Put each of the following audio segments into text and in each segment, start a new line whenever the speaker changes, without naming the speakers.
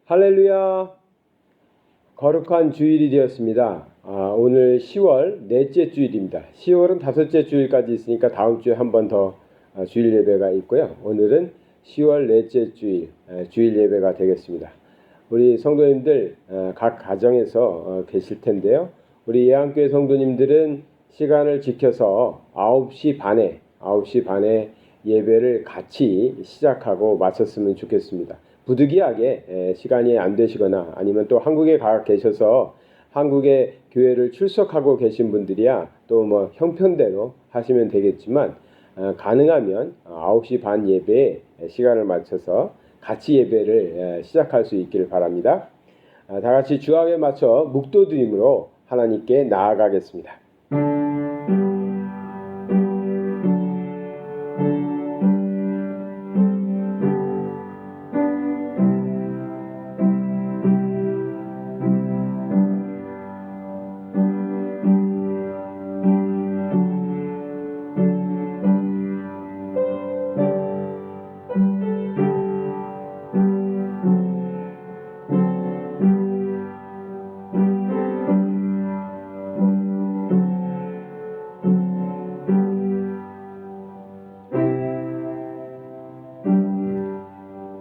할렐루야. 거룩한 주일이 되었습니다. 오늘 10월 넷째 주일입니다. 10월은 다섯째 주일까지 있으니까 다음 주에 한 번 더 주일 예배가 있고요. 오늘은 10월 넷째 주일, 주일 예배가 되겠습니다. 우리 성도님들 각 가정에서 계실 텐데요. 우리 예안교회 성도님들은 시간을 지켜서 9시 반에 예배를 같이 시작하고 마쳤으면 좋겠습니다. 부득이하게 시간이 안 되시거나 아니면 또 한국에 가 계셔서 한국의 교회를 출석하고 계신 분들이야 또 뭐 형편대로 하시면 되겠지만 가능하면 9시 반 예배에 시간을 맞춰서 같이 예배를 시작할 수 있기를 바랍니다. 다 같이 주합에 맞춰 묵도드림으로 하나님께 나아가겠습니다.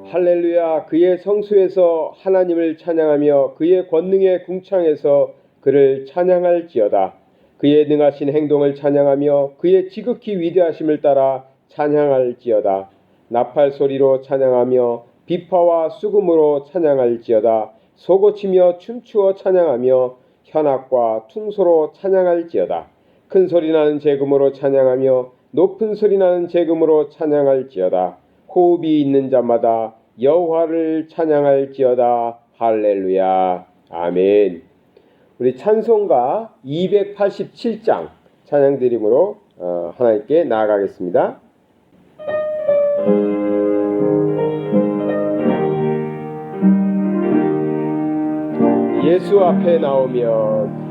할렐루야. 그의 성소에서 하나님을 찬양하며 그의 권능의 궁창에서 그를 찬양할지어다. 그의 능하신 행동을 찬양하며 그의 지극히 위대하심을 따라 찬양할지어다. 나팔 소리로 찬양하며 비파와 수금으로 찬양할지어다. 소고치며 춤추어 찬양하며 현악과 퉁소로 찬양할지어다. 큰 소리 나는 재금으로 찬양하며 높은 소리 나는 재금으로 찬양할지어다. 호흡이 있는 자마다 여호와를 찬양할지어다. 할렐루야. 아멘. 우리 찬송가 287장 찬양 드림으로 하나님께 나아가겠습니다. 예수 앞에 나오면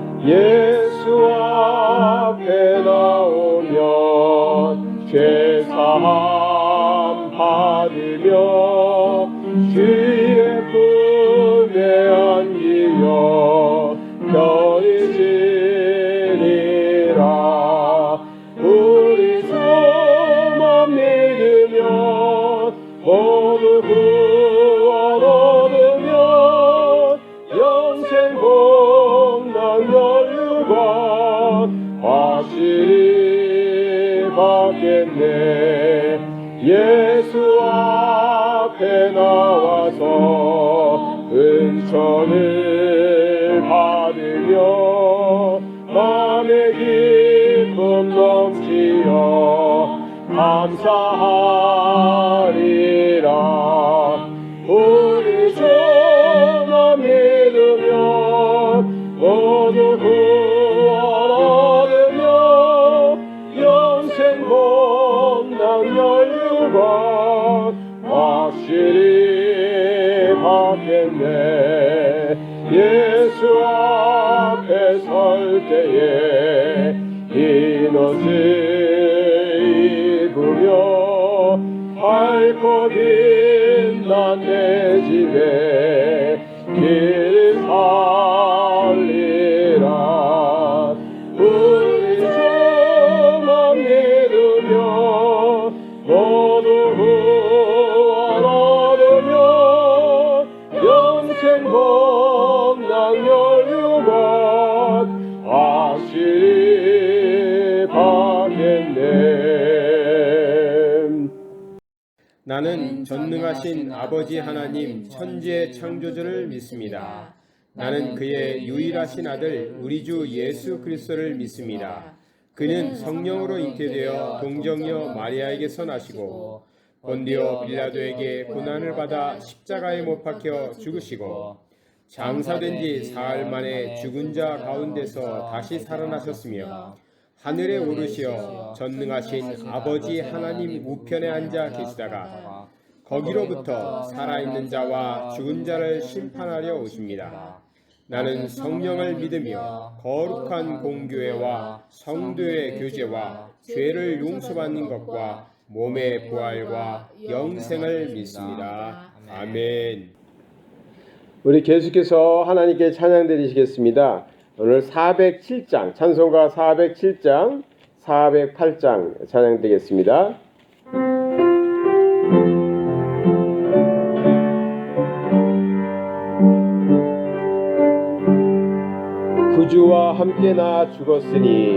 죄사함 받으며 주의 품에 안기어 편히 지리라. 우리 주만 믿으면 모두 구원 얻으면 영생 복락 연유관 확실히 받겠네. 예수 앞에 나와서 은총을 받으며 마음의 기쁨 넘치어 감사하리라. 우리 주만 믿으면 모두 구원 얻으며 영생 복락 연유관 확실히 받겠네. 예수 앞에 설 때에 흰옷을 입으며 밝고 빛난 내 집에 길을 살리라. 우리 주만 믿으며 모두 구원 얻으며 영생 복락 연유관 확실히 받겠네. 나는 전능하신 아버지 하나님 천지의 창조주를 믿습니다. 나는 그의 유일하신 아들 우리 주 예수 그리스도를 믿습니다. 그는 성령으로 잉태되어 동정녀 마리아에게서 나시고 본디오 빌라도에게 고난을 받아 십자가에 못 박혀 죽으시고 장사된 지 사흘 만에 죽은 자 가운데서 다시 살아나셨으며 하늘에 오르시어 전능하신 아버지 하나님 우편에 앉아 계시다가 거기로부터 살아있는 자와 죽은 자를 심판하려 오십니다. 나는 성령을 믿으며 거룩한 공교회와 성도의 교제와 죄를 용서받는 것과 몸의 부활과 영생을 믿습니다. 아멘. 우리 계속해서 하나님께 찬양 드리시겠습니다. 오늘 407장, 찬송가 407장, 408장 찬양 드리겠습니다. 구주와 함께 나 죽었으니,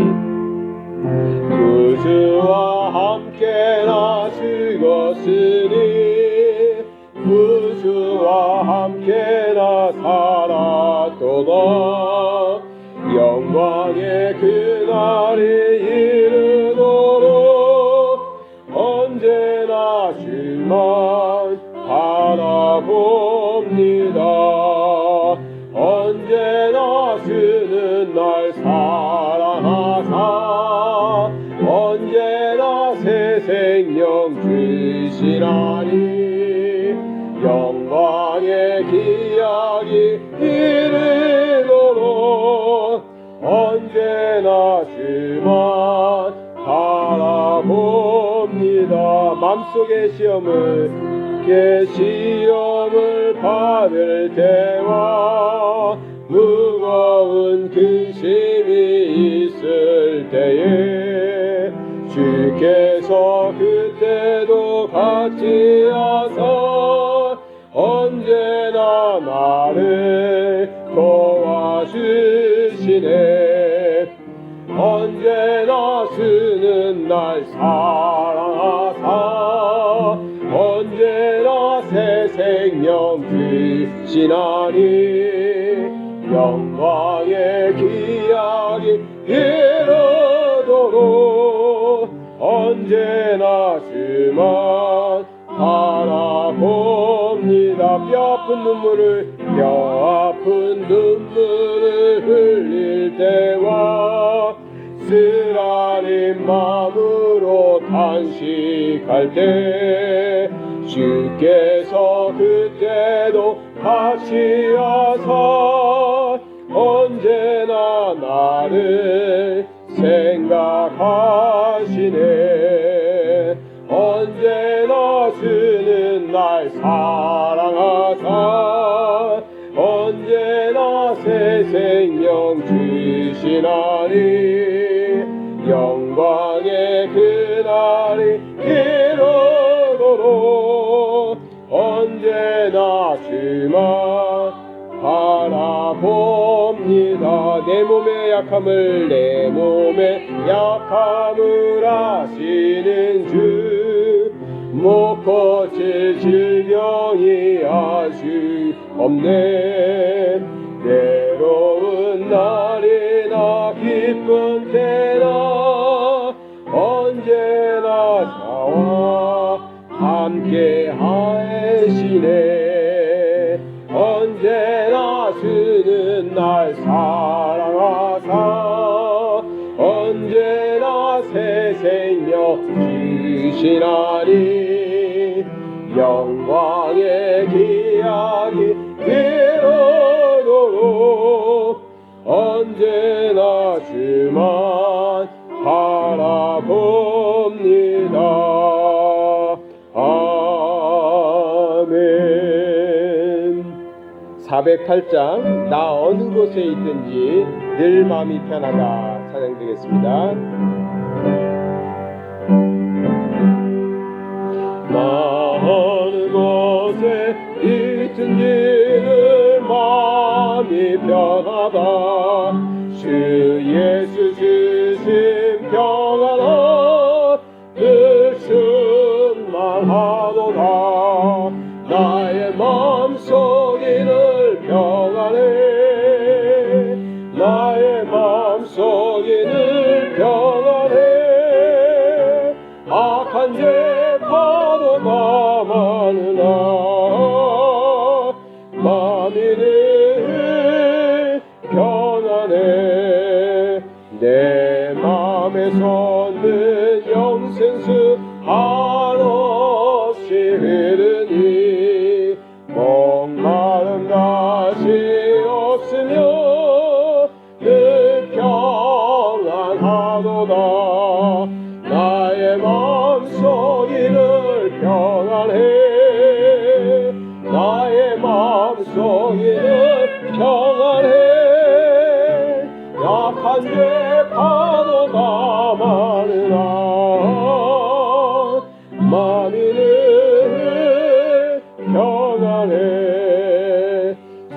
구주와 함께 나 죽었으니, 구주와 함께 나 살았도다. 영광의 그날이 이르도록 언제나 주만 바라봅니다. 언제나 주는 날 사랑하사 언제나 새 생명 주시나니, 영광의 기약이 이르도록 언제나 주만 바라봅니다. 맘속의 시험을 받을 때와 무거운 근심이 있을 때에 주께서 그때도 같이 하사 언제나 나를 도와주시네. 언제나 주는 날 사랑하사 언제나 새 생명 주시나니, 영광의 기약이 이르도록 언제나 주만 바라봅니다. 뼈아픈 눈물을 흘릴 때와 쓰라린 마음으로 탄식할 때 주께서 그때도 같이 하사 언제나 나를 생각하시네. 언제나 주는 날 사랑하사 언제나 새 생명 주시나니, 영광의 그날이 이르도록 언제나 주만 바라봅니다. 내 몸의 약함을 아시는 주, 못 고칠 질병이 아주 없네. 괴로운 날이나 기쁜 때나 언제나 나와 함께 하시네. 언제나 주는 날 사랑하사 언제나 새 생명 주시나니, 영광의 기약이 이르도록 언제나 주만 바라봅니다. 아멘. 408장 나 어느 곳에 있든지 늘 마음이 편하다 찬양드리겠습니다. 나 어느 곳에 있든지 늘 마음이 편하다. 주 예수 주신 평안아 늘 충만하도다. 나의 마음속이 늘 평안해. 나의 마음속이 늘 평안해. 악한 죄 파도가 많으나 마음이 늘 평안해. 내 맘에 솟는 영생수 한없이 흐르니 목마름 다시 없으며 늘 평안하도다. 나의 마음속이 늘 평안해. 나의 마음속이 악한 죄 파도가 많으나 마음이는 평안해.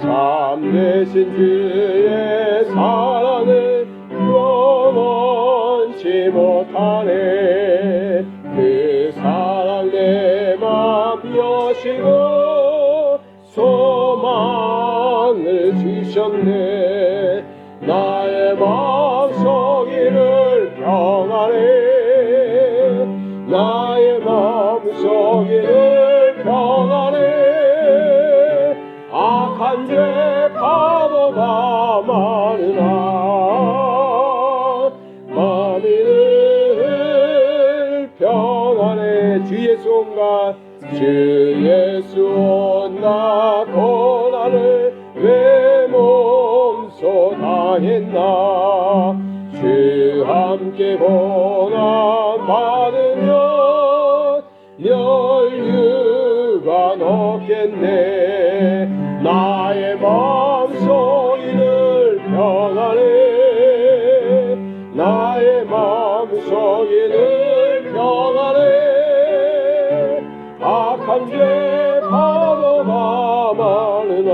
참되신 주의 사랑을 원치 못하네. 그 사랑 내 맘 여시고 소망을 주셨네. 나의 마음속이를 평안해. 나의 마음속이를 평안해. 악한 죄 파도가 많으나 마음이늘 평안해. 주 예수 온갖 주 예수 온갖 고난을 왜 몸소 당했나. 주 함께 고난 받으면 멸류관 없겠네. 나의 마음속이늘 평안해. 나의 마음속이늘 평안해. 악한 죄 파도가 많으나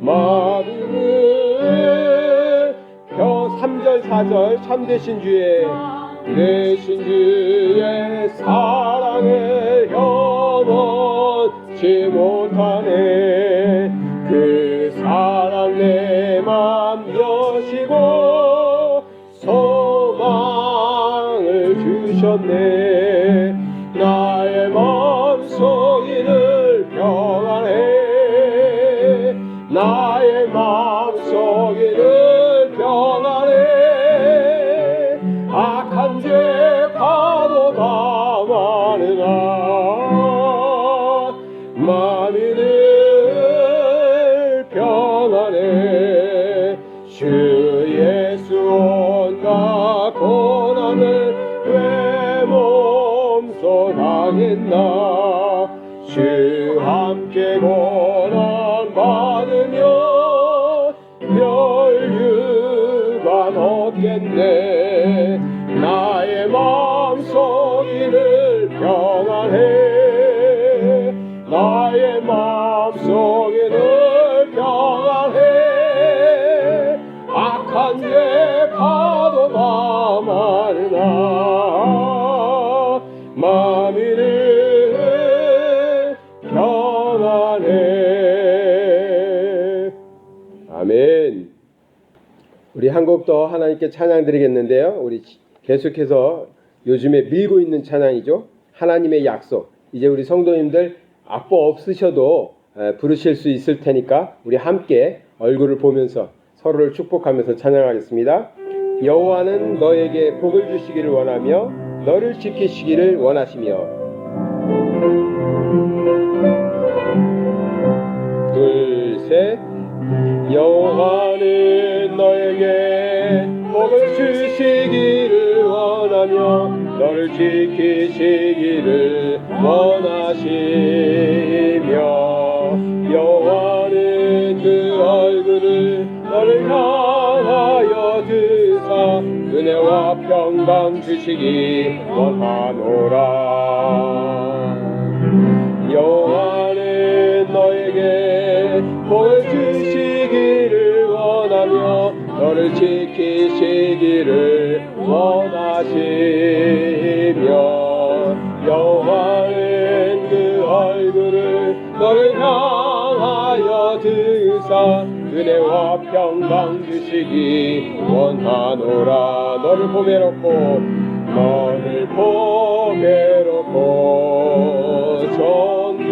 마음을 3절 4절 참되신 주의 되신 주의 사랑을 현원치 못하네. 그 사랑 내 맘 여시고 소망을 주셨네. 나의 마음속이늘 평안해. 나의 마음속이늘 평안해. 악한 죄 파도가 많으나 마음이늘 평안해. 주 예수 온갖 고난을 왜 몸소 당했나. 주 함께 고난 받으면 멸류관 없겠네. 나의 마음속이늘 평안해. 나의 마음속이늘 평안해. 악한 죄 파도가 많으나 마음이늘 평안해. 아멘. 우리 한 곡 더 하나님께 찬양 드리겠는데요. 우리 계속해서 요즘에 밀고 있는 찬양이죠. 하나님의 약속. 이제 우리 성도님들 악보 없으셔도 부르실 수 있을 테니까 우리 함께 얼굴을 보면서 서로를 축복하면서 찬양하겠습니다. 여호와는 너에게 복을 주시기를 원하며 너를 지키시기를 원하시며. 둘, 셋. 여호와는 너에게 복을 주시기를 원하며 너를 지키시기를 원하시며. 여호와는 그 얼굴을 너를 향하여 드사 은혜와 평강 주시기 원하노라. 여호와는 너에게 복을 주시기를 원하며 너를 지키시기를 원하시며. 여호와는 그 얼굴을 너를 향하여 드사 은혜와 평강 주시기 원하노라. 너를 보배롭고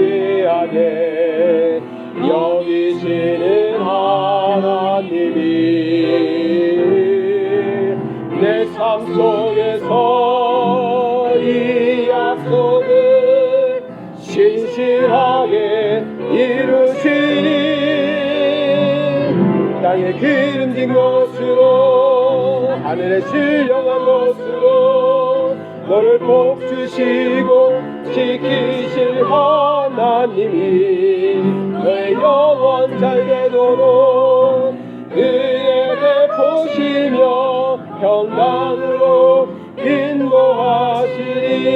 존귀하게 여기시는 하나님이 내 삶 속에서 이 약속을 신실하게 이루시니 땅에 기름진 것으로 하늘에 신령한 것으로 너를 복주시고 지키실 하나님이 너의 영원 잘 되도록 그의 평강으로 인도하시리.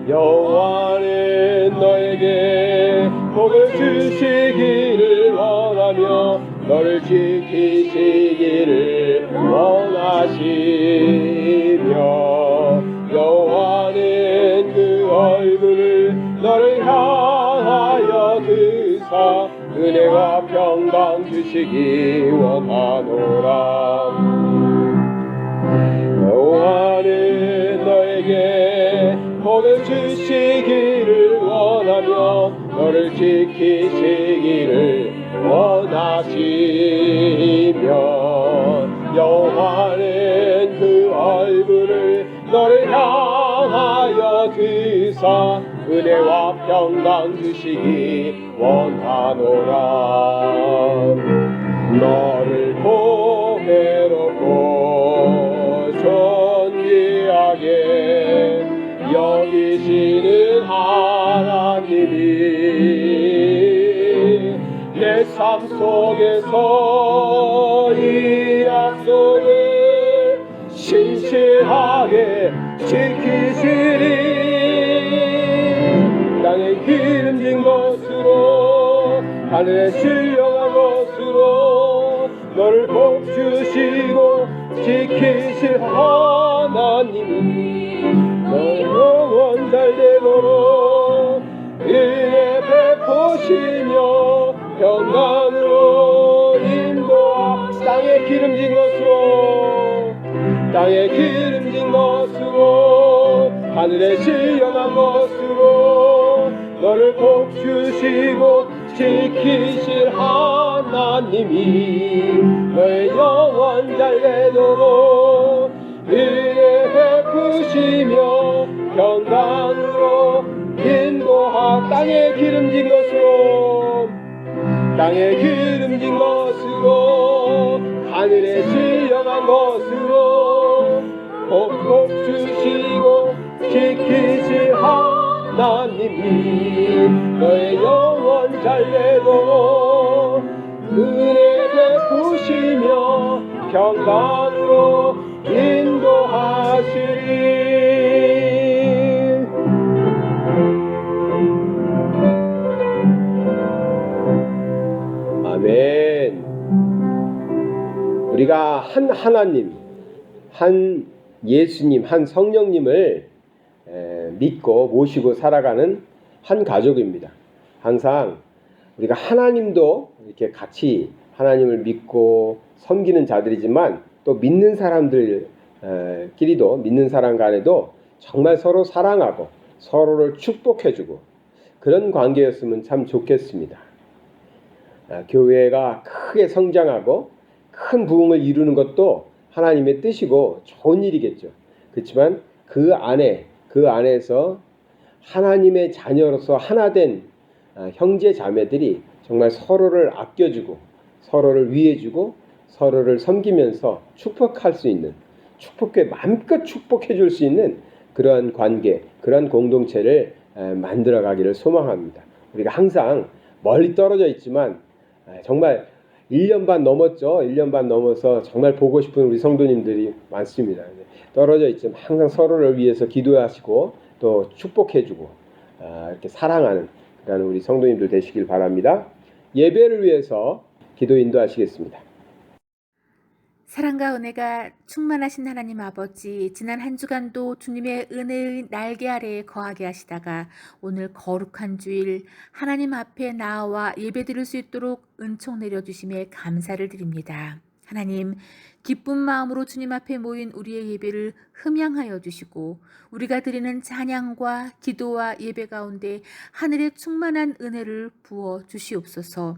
여호와는 너에게 복을 주시기를 원하며 너를 지키시기를 원하시며 여호와는 그 얼굴을 너를 향하여 드사 은혜와 평강 주시기 원하노라. 여호와는 너에게 복을 주시기를 원하며 너를 지키시기를 원하시며 여호와는 그 얼굴을 너를 향하여 드사 은혜와 평강 주시기 원하노라. 너를 보배롭고 존귀하게 여기시는 하나님이 내 삶 속에서 이 약속을 신실하게 지키시리. 땅에 기름진 것으로 하늘에 신령한 것으로 너를 복 주시고 지키실 하나님이 너의 영원 잘되도록 은혜 베푸시며 평강으로 인도하. 땅에 기름진 것으로 하늘에 신령한 것으로 너를 복 주시고 지키실 하나님이 너의 영원 잘되도록 은혜 베푸시며 평강으로 인도하. 땅에 기름진 것으로 하늘에 신령한 것으로 복 주시고 지키실 하나님이 너의 영원 잘되도록 은혜 베푸시며 평강으로 인도하시리. 아멘. 우리가 한 하나님, 한 예수님, 한 성령님을 믿고 모시고 살아가는 한 가족입니다. 항상 우리가 하나님도 이렇게 같이 하나님을 믿고 섬기는 자들이지만 또 믿는 사람들끼리도 믿는 사람 간에도 정말 서로 사랑하고 서로를 축복해주고 그런 관계였으면 참 좋겠습니다. 교회가 크게 성장하고 큰 부흥을 이루는 것도 하나님의 뜻이고 좋은 일이겠죠. 그렇지만 그 안에서 하나님의 자녀로서 하나 된 형제 자매들이 정말 서로를 아껴주고 서로를 위해주고 서로를 섬기면서 축복할 수 있는, 축복해 마음껏 축복해 줄 수 있는 그러한 관계, 그러한 공동체를 만들어가기를 소망합니다. 우리가 항상 멀리 떨어져 있지만 정말 1년 반 넘었죠. 1년 반 넘어서 정말 보고 싶은 우리 성도님들이 많습니다. 떨어져 있지만 항상 서로를 위해서 기도하시고 또 축복해주고 이렇게 사랑하는 그런 우리 성도님들 되시길 바랍니다. 예배를 위해서 기도 인도하시겠습니다.
사랑과 은혜가 충만하신 하나님 아버지, 지난 한 주간도 주님의 은혜의 날개 아래에 거하게 하시다가 오늘 거룩한 주일 하나님 앞에 나와 예배드릴 수 있도록 은총 내려주심에 감사를 드립니다. 하나님, 기쁜 마음으로 주님 앞에 모인 우리의 예배를 흠양하여 주시고 우리가 드리는 찬양과 기도와 예배 가운데 하늘의 충만한 은혜를 부어 주시옵소서.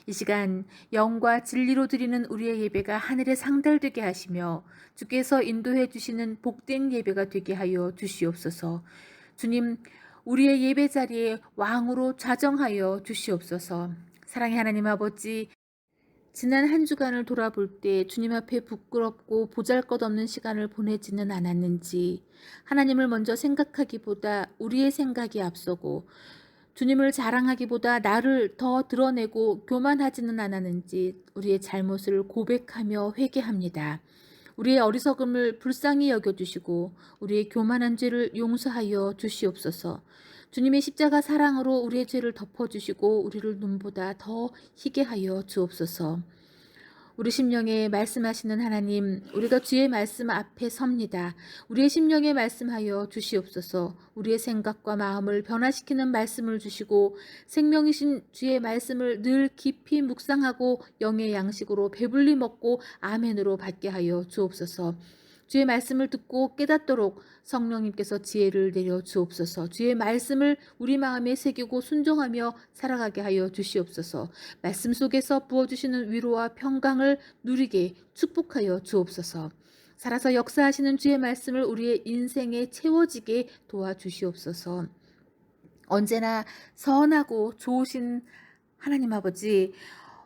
이 시간 영과 진리로 드리는 우리의 예배가 하늘에 상달되게 하시며 주께서 인도해 주시는 복된 예배가 되게 하여 주시옵소서. 주님, 우리의 예배 자리에 왕으로 좌정하여 주시옵소서. 사랑의 하나님 아버지, 지난 한 주간을 돌아볼 때 주님 앞에 부끄럽고 보잘것없는 시간을 보내지는 않았는지, 하나님을 먼저 생각하기보다 우리의 생각이 앞서고 주님을 자랑하기보다 나를 더 드러내고 교만하지는 않았는지 우리의 잘못을 고백하며 회개합니다. 우리의 어리석음을 불쌍히 여겨주시고 우리의 교만한 죄를 용서하여 주시옵소서. 주님의 십자가 사랑으로 우리의 죄를 덮어주시고 우리를 눈보다 더 희게 하여 주옵소서. 우리 심령에 말씀하시는 하나님, 우리가 주의 말씀 앞에 섭니다. 우리의 심령에 말씀하여 주시옵소서. 우리의 생각과 마음을 변화시키는 말씀을 주시고 생명이신 주의 말씀을 늘 깊이 묵상하고 영의 양식으로 배불리 먹고 아멘으로 받게 하여 주옵소서. 주의 말씀을 듣고 깨닫도록 성령님께서 지혜를 내려 주옵소서. 주의 말씀을 우리 마음에 새기고 순종하며 살아가게 하여 주시옵소서. 말씀 속에서 부어주시는 위로와 평강을 누리게 축복하여 주옵소서. 살아서 역사하시는 주의 말씀을 우리의 인생에 채워지게 도와주시옵소서. 언제나 선하고 좋으신 하나님 아버지,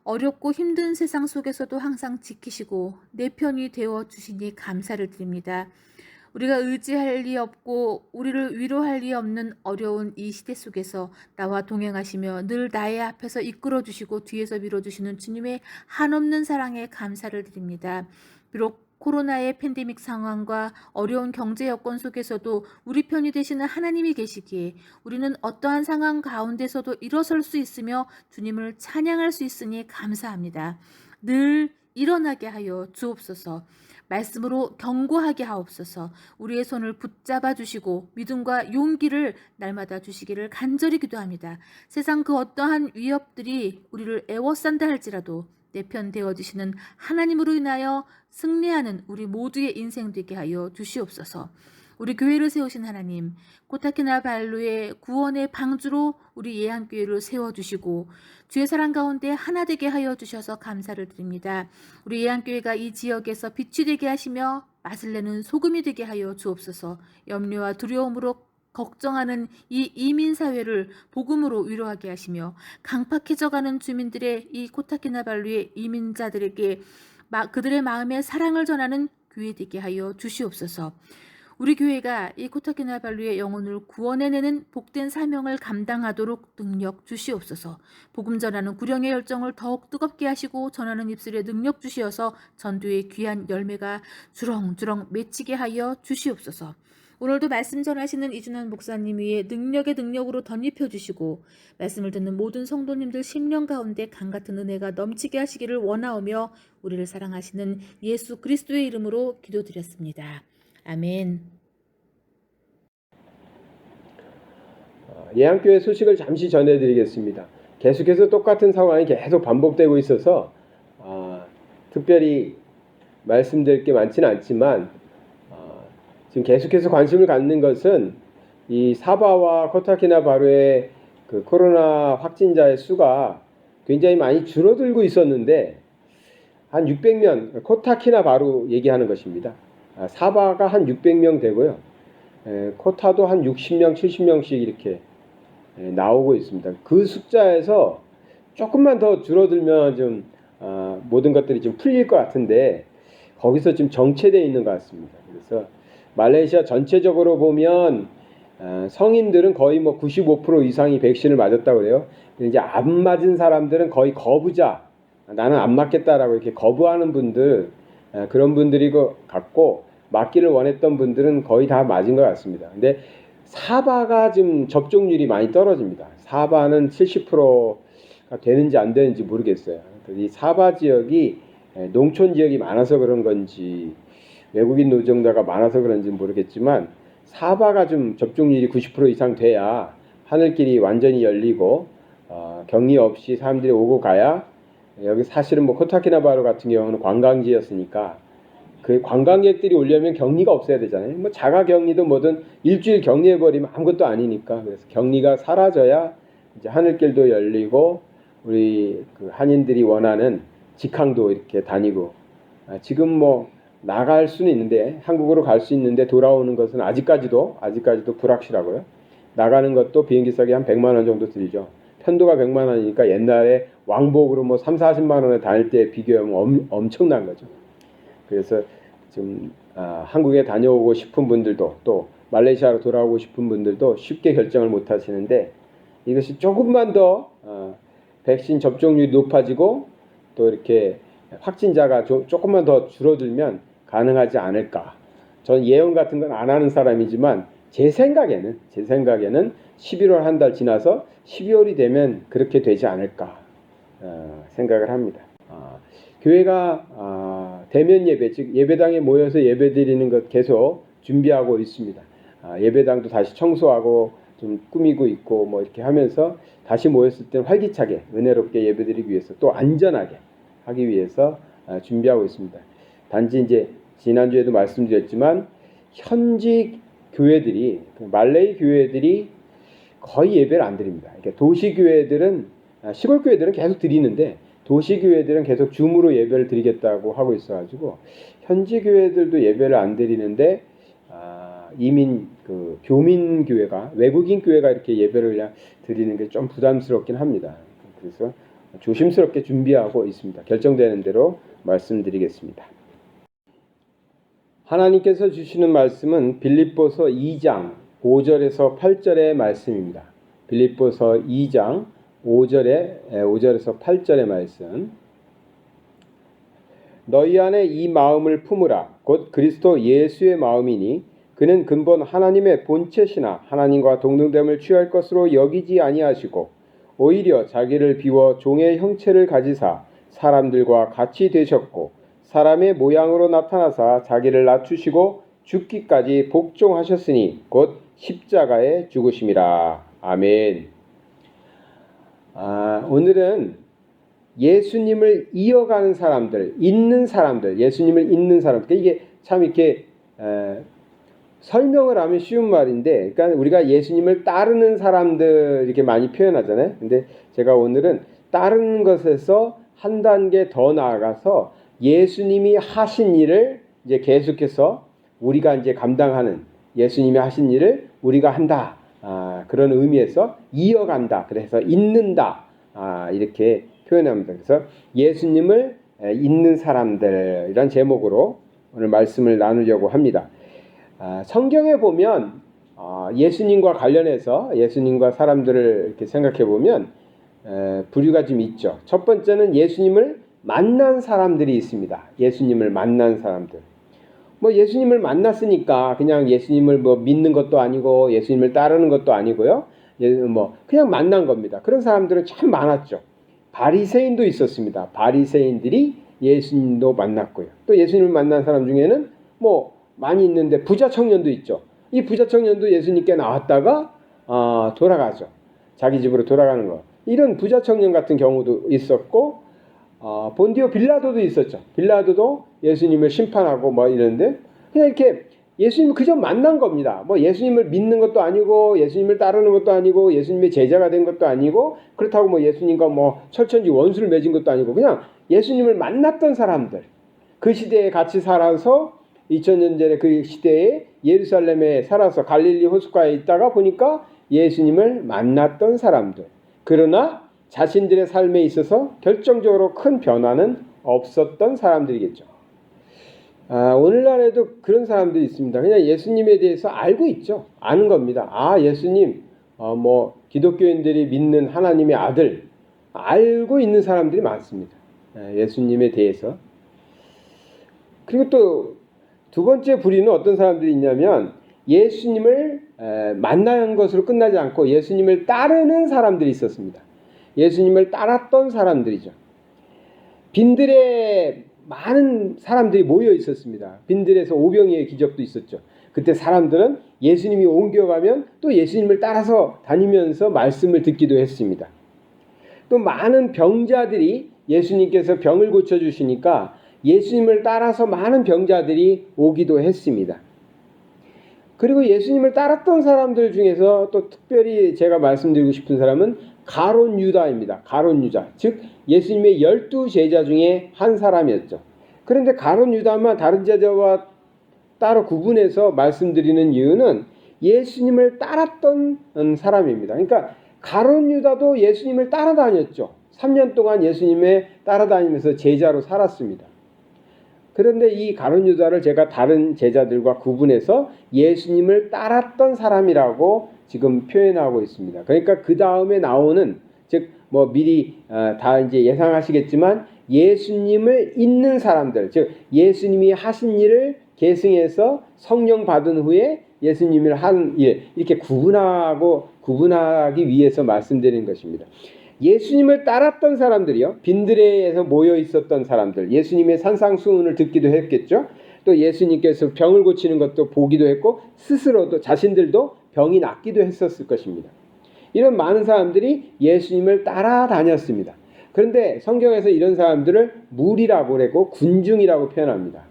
어렵고 힘든 세상 속에서도 항상 지키시고 내 편이 되어 주시니 감사를 드립니다. 우리가 의지할 리 없고 우리를 위로할 리 없는 어려운 이 시대 속에서 나와 동행하시며 늘 나의 앞에서 이끌어 주시고 뒤에서 밀어 주시는 주님의 한없는 사랑에 감사를 드립니다. 비록 코로나의 팬데믹 상황과 어려운 경제 여건 속에서도 우리 편이 되시는 하나님이 계시기에 우리는 어떠한 상황 가운데서도 일어설 수 있으며 주님을 찬양할 수 있으니 감사합니다. 늘 일어나게 하여 주옵소서. 말씀으로 경고하게 하옵소서. 우리의 손을 붙잡아 주시고 믿음과 용기를 날마다 주시기를 간절히 기도합니다. 세상 그 어떠한 위협들이 우리를 애워싼다 할지라도 내 편 되어주시는 하나님으로 인하여 승리하는 우리 모두의 인생 되게 하여 주시옵소서. 우리 교회를 세우신 하나님, 코타키나발루의 구원의 방주로 우리 예한교회를 세워주시고 주의 사랑 가운데 하나 되게 하여 주셔서 감사를 드립니다. 우리 예한교회가 이 지역에서 빛이 되게 하시며 맛을 내는 소금이 되게 하여 주옵소서. 염려와 두려움으로 걱정하는 이 이민사회를 복음으로 위로하게 하시며 강팍해져가는 주민들의 이 코타키나발루의 이민자들에게 그들의 마음에 사랑을 전하는 교회 되게 하여 주시옵소서. 우리 교회가 이 코타키나발루의 영혼을 구원해내는 복된 사명을 감당하도록 능력 주시옵소서. 복음 전하는 구령의 열정을 더욱 뜨겁게 하시고 전하는 입술에 능력 주시어서 전도의 귀한 열매가 주렁주렁 맺히게 하여 주시옵소서. 오늘도 말씀 전하시는 이준환 목사님 위에 능력의 능력으로 덧입혀 주시고 말씀을 듣는 모든 성도님들 심령 가운데 강같은 은혜가 넘치게 하시기를 원하오며 우리를 사랑하시는 예수 그리스도의 이름으로 기도드렸습니다. 아멘.
예한교회 소식을 잠시 전해드리겠습니다. 계속해서 똑같은 상황이 계속 반복되고 있어서 특별히 말씀드릴 게 많지는 않지만 지금 계속해서 관심을 갖는 것은 이 사바와 코타키나바루의 그 코로나 확진자의 수가 굉장히 많이 줄어들고 있었는데 한 600명, 코타키나바루 얘기하는 것입니다. 사바가 한 600명 되고요. 코타도 한 60명, 70명씩 이렇게 나오고 있습니다. 그 숫자에서 조금만 더 줄어들면 좀 모든 것들이 좀 풀릴 것 같은데 거기서 지금 정체되어 있는 것 같습니다. 그래서 말레이시아 전체적으로 보면 성인들은 거의 뭐 95% 이상이 백신을 맞았다고 그래요. 이제 안 맞은 사람들은 거의 거부자, 나는 안 맞겠다라고 이렇게 거부하는 분들, 그런 분들이 같고 맞기를 원했던 분들은 거의 다 맞은 것 같습니다. 근데 사바가 지금 접종률이 많이 떨어집니다. 사바는 70%가 되는지 안 되는지 모르겠어요. 이 사바 지역이 농촌 지역이 많아서 그런 건지 외국인 노동자가 많아서 그런지 모르겠지만 사바가 좀 접종률이 90% 이상 돼야 하늘길이 완전히 열리고 격리 없이 사람들이 오고 가야 여기 사실은 뭐 코타키나바루 같은 경우는 관광지였으니까 그 관광객들이 오려면 격리가 없어야 되잖아요. 뭐 자가 격리도 뭐든 일주일 격리해버리면 아무것도 아니니까 그래서 격리가 사라져야 이제 하늘길도 열리고 우리 그 한인들이 원하는 직항도 이렇게 다니고 지금 뭐 나갈 수는 있는데 한국으로 갈 수 있는데 돌아오는 것은 아직까지도 불확실하고요. 나가는 것도 비행기 싸게 한 100만 원 정도 들죠. 편도가 100만 원이니까 옛날에 왕복으로 뭐 3, 40만 원에 다닐 때 비교하면 엄청난 거죠. 그래서 지금 한국에 다녀오고 싶은 분들도 또 말레이시아로 돌아오고 싶은 분들도 쉽게 결정을 못 하시는데 이것이 조금만 더 백신 접종률이 높아지고 또 이렇게 확진자가 조금만 더 줄어들면 가능하지 않을까. 전 예언 같은 건 안 하는 사람이지만 제 생각에는 11월 한 달 지나서 12월이 되면 그렇게 되지 않을까 생각을 합니다. 교회가 대면 예배, 즉 예배당에 모여서 예배 드리는 것 계속 준비하고 있습니다. 예배당도 다시 청소하고 좀 꾸미고 있고 뭐 이렇게 하면서 다시 모였을 때 활기차게 은혜롭게 예배드리기 위해서 또 안전하게 하기 위해서 준비하고 있습니다. 단지 이제 지난주에도 말씀드렸지만 현지 교회들이 말레이 교회들이 거의 예배를 안 드립니다. 그러니까 도시 교회들은 시골 교회들은 계속 드리는데 도시 교회들은 계속 줌으로 예배를 드리겠다고 하고 있어가지고 현지 교회들도 예배를 안 드리는데 이민 교민 교회가 외국인 교회가 이렇게 예배를 그냥 드리는 게 좀 부담스럽긴 합니다. 그래서 조심스럽게 준비하고 있습니다. 결정되는 대로 말씀드리겠습니다. 하나님께서 주시는 말씀은 빌립보서 2장 5절에서 8절의 말씀입니다. 빌립보서 2장 5절에서 8절의 말씀. 너희 안에 이 마음을 품으라. 곧 그리스도 예수의 마음이니 그는 근본 하나님의 본체시나 하나님과 동등됨을 취할 것으로 여기지 아니하시고 오히려 자기를 비워 종의 형체를 가지사 사람들과 같이 되셨고 사람의 모양으로 나타나사 자기를 낮추시고 죽기까지 복종하셨으니 곧 십자가에 죽으심이라. 아멘. 오늘은 예수님을 이어가는 사람들, 있는 사람들, 예수님을 있는 사람들. 이게 참 이렇게 설명을 하면 쉬운 말인데, 그러니까 우리가 예수님을 따르는 사람들 이렇게 많이 표현하잖아요. 근데 제가 오늘은 따르는 것에서 한 단계 더 나아가서 예수님이 하신 일을 이제 계속해서 우리가 이제 감당하는 예수님이 하신 일을 우리가 한다. 그런 의미에서 이어간다. 그래서 잇는다. 이렇게 표현합니다. 그래서 예수님을 잇는 사람들 이런 제목으로 오늘 말씀을 나누려고 합니다. 성경에 보면 예수님과 관련해서 예수님과 사람들을 이렇게 생각해 보면 부류가 좀 있죠. 첫 번째는 예수님을 만난 사람들이 있습니다. 예수님을 만난 사람들. 뭐 예수님을 만났으니까 그냥 예수님을 뭐 믿는 것도 아니고 예수님을 따르는 것도 아니고요. 뭐 그냥 만난 겁니다. 그런 사람들은 참 많았죠. 바리새인도 있었습니다. 바리새인들이 예수님도 만났고요. 또 예수님을 만난 사람 중에는 뭐 많이 있는데 부자 청년도 있죠. 이 부자 청년도 예수님께 나왔다가 돌아가죠. 자기 집으로 돌아가는 거. 이런 부자 청년 같은 경우도 있었고 본디오 빌라도도 있었죠. 빌라도도 예수님을 심판하고 뭐 이러는데 그냥 이렇게 예수님을 그저 만난 겁니다. 뭐 예수님을 믿는 것도 아니고 예수님을 따르는 것도 아니고 예수님의 제자가 된 것도 아니고 그렇다고 뭐 예수님과 뭐 철천지 원수를 맺은 것도 아니고 그냥 예수님을 만났던 사람들. 그 시대에 같이 살아서 2000년 전에 그 시대에 예루살렘에 살아서 갈릴리 호숫가에 있다가 보니까 예수님을 만났던 사람들. 그러나 자신들의 삶에 있어서 결정적으로 큰 변화는 없었던 사람들이겠죠. 오늘날에도 그런 사람들이 있습니다. 그냥 예수님에 대해서 알고 있죠. 아는 겁니다. 예수님, 뭐 기독교인들이 믿는 하나님의 아들 알고 있는 사람들이 많습니다. 예수님에 대해서. 그리고 또 두 번째 부류는 어떤 사람들이 있냐면 예수님을 만난 것으로 끝나지 않고 예수님을 따르는 사람들이 있었습니다. 예수님을 따랐던 사람들이죠. 빈들에 많은 사람들이 모여 있었습니다. 빈들에서 오병이의 기적도 있었죠. 그때 사람들은 예수님이 옮겨가면 또 예수님을 따라서 다니면서 말씀을 듣기도 했습니다. 또 많은 병자들이 예수님께서 병을 고쳐주시니까 예수님을 따라서 많은 병자들이 오기도 했습니다. 그리고 예수님을 따랐던 사람들 중에서 또 특별히 제가 말씀드리고 싶은 사람은 가룟 유다입니다. 가룟 유다. 즉 예수님의 12제자 중에 한 사람이었죠. 그런데 가룟 유다만 다른 제자와 따로 구분해서 말씀드리는 이유는 예수님을 따랐던 사람입니다. 그러니까 가룟 유다도 예수님을 따라다녔죠. 3년 동안 예수님의 따라다니면서 제자로 살았습니다. 그런데 이 가룟 유다를 제가 다른 제자들과 구분해서 예수님을 따랐던 사람이라고 지금 표현하고 있습니다. 그러니까 그 다음에 나오는 즉 뭐 미리 다 이제 예상하시겠지만 예수님을 잊는 사람들, 즉 예수님이 하신 일을 계승해서 성령 받은 후에 예수님을 한 일 이렇게 구분하기 위해서 말씀드리는 것입니다. 예수님을 따랐던 사람들이요, 빈들에에서 모여 있었던 사람들, 예수님의 산상수훈을 듣기도 했겠죠. 또 예수님께서 병을 고치는 것도 보기도 했고 스스로도 자신들도 병이 낫기도 했었을 것입니다. 이런 많은 사람들이 예수님을 따라다녔습니다. 그런데 성경에서 이런 사람들을 무리라고 그랬고 군중이라고 표현합니다.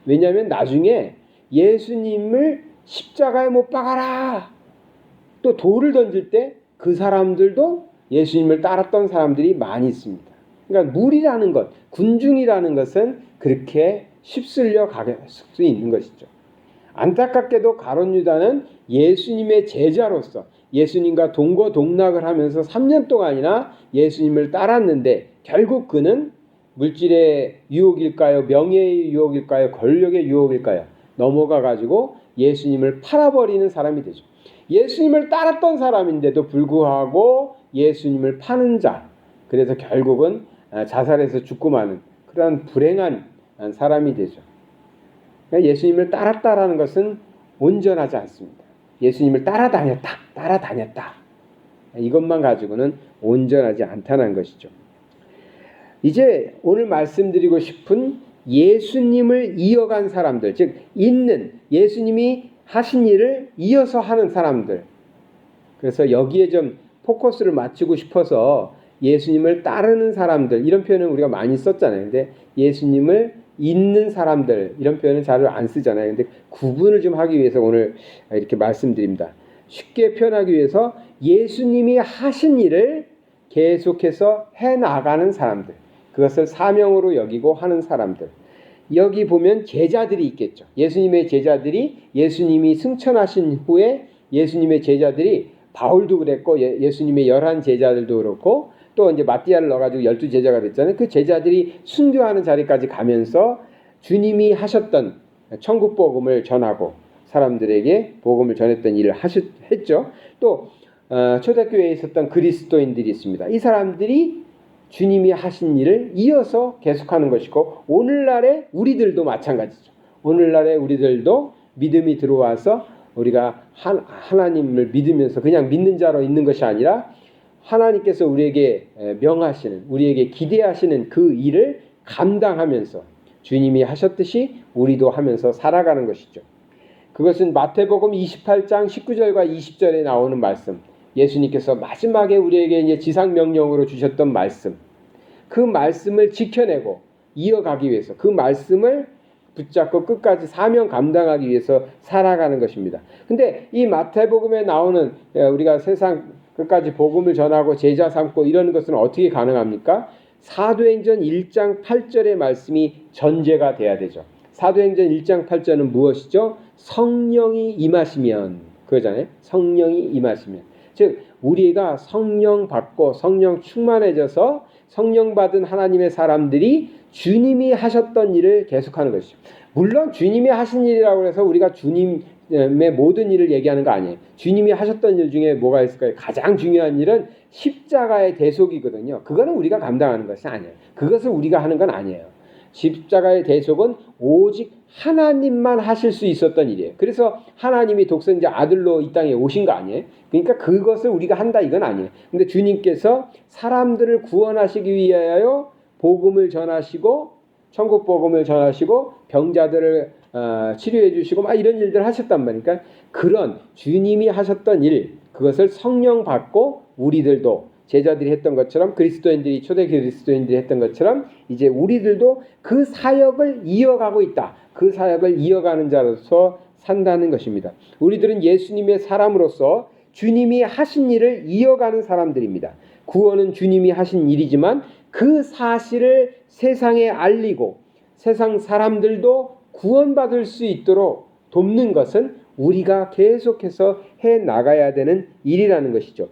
왜냐하면 나중에 예수님을 십자가에 못 박아라, 또 돌을 던질 때 그 사람들도 예수님을 따랐던 사람들이 많이 있습니다. 그러니까 무리라는 것, 군중이라는 것은 그렇게 휩쓸려 갈 수 있는 것이죠. 안타깝게도 가룟 유다는 예수님의 제자로서 예수님과 동거동락을 하면서 3년 동안이나 예수님을 따랐는데 결국 그는 물질의 유혹일까요? 명예의 유혹일까요? 권력의 유혹일까요? 넘어가 가지고 예수님을 팔아버리는 사람이 되죠. 예수님을 따랐던 사람인데도 불구하고 예수님을 파는 자, 그래서 결국은 자살해서 죽고 마는 그런 불행한 사람이 되죠. 그러니까 예수님을 따랐다라는 것은 온전하지 않습니다. 예수님을 따라다녔다. 이것만 가지고는 온전하지 않다는 것이죠. 이제 오늘 말씀드리고 싶은 예수님을 이어간 사람들, 즉 있는 예수님이 하신 일을 이어서 하는 사람들. 그래서 여기에 좀 포커스를 맞추고 싶어서 예수님을 따르는 사람들 이런 표현은 우리가 많이 썼잖아요. 근데 예수님을 있는 사람들 이런 표현은 잘 안 쓰잖아요. 근데 구분을 좀 하기 위해서 오늘 이렇게 말씀드립니다. 쉽게 표현하기 위해서 예수님이 하신 일을 계속해서 해나가는 사람들, 그것을 사명으로 여기고 하는 사람들. 여기 보면 제자들이 있겠죠. 예수님의 제자들이 예수님이 승천하신 후에 예수님의 제자들이 바울도 그랬고 예수님의 11 제자들도 그렇고 또 이제 마띠아를 넣어가지고 12 제자가 됐잖아요. 그 제자들이 순교하는 자리까지 가면서 주님이 하셨던 천국 복음을 전하고 사람들에게 복음을 전했던 일을 했죠. 또 초대교회에 있었던 그리스도인들이 있습니다. 이 사람들이 주님이 하신 일을 이어서 계속하는 것이고 오늘날의 우리들도 마찬가지죠. 오늘날의 우리들도 믿음이 들어와서 우리가 하나님을 믿으면서 그냥 믿는 자로 있는 것이 아니라 하나님께서 우리에게 명하시는, 우리에게 기대하시는 그 일을 감당하면서 주님이 하셨듯이 우리도 하면서 살아가는 것이죠. 그것은 마태복음 28장 19절과 20절에 나오는 말씀, 예수님께서 마지막에 우리에게 이제 지상명령으로 주셨던 말씀, 그 말씀을 지켜내고 이어가기 위해서 그 말씀을 붙잡고 끝까지 사명 감당하기 위해서 살아가는 것입니다. 근데 이 마태복음에 나오는 우리가 세상 끝까지 복음을 전하고 제자 삼고 이러는 것은 어떻게 가능합니까? 사도행전 1장 8절의 말씀이 전제가 돼야 되죠. 사도행전 1장 8절은 무엇이죠? 성령이 임하시면, 그거잖아요. 성령이 임하시면. 즉 우리가 성령 받고 성령 충만해져서 성령 받은 하나님의 사람들이 주님이 하셨던 일을 계속하는 것이죠. 물론 주님이 하신 일이라고 해서 우리가 주님의 모든 일을 얘기하는 거 아니에요. 주님이 하셨던 일 중에 뭐가 있을까요? 가장 중요한 일은 십자가의 대속이거든요. 그거는 우리가 감당하는 것이 아니에요. 그것을 우리가 하는 건 아니에요. 십자가의 대속은 오직 하나님만 하실 수 있었던 일이에요. 그래서 하나님이 독생자 아들로 이 땅에 오신 거 아니에요? 그러니까 그것을 우리가 한다 이건 아니에요. 근데 주님께서 사람들을 구원하시기 위하여 복음을 전하시고 천국 복음을 전하시고 병자들을 치료해 주시고 막 이런 일들을 하셨단 말이니까 그러니까 그런 주님이 하셨던 일, 그것을 성령 받고 우리들도 제자들이 했던 것처럼 그리스도인들이 초대 그리스도인들이 했던 것처럼 이제 우리들도 그 사역을 이어가고 있다. 그 사역을 이어가는 자로서 산다는 것입니다. 우리들은 예수님의 사람으로서 주님이 하신 일을 이어가는 사람들입니다. 구원은 주님이 하신 일이지만 그 사실을 세상에 알리고 세상 사람들도 구원받을 수 있도록 돕는 것은 우리가 계속해서 해 나가야 되는 일이라는 것이죠.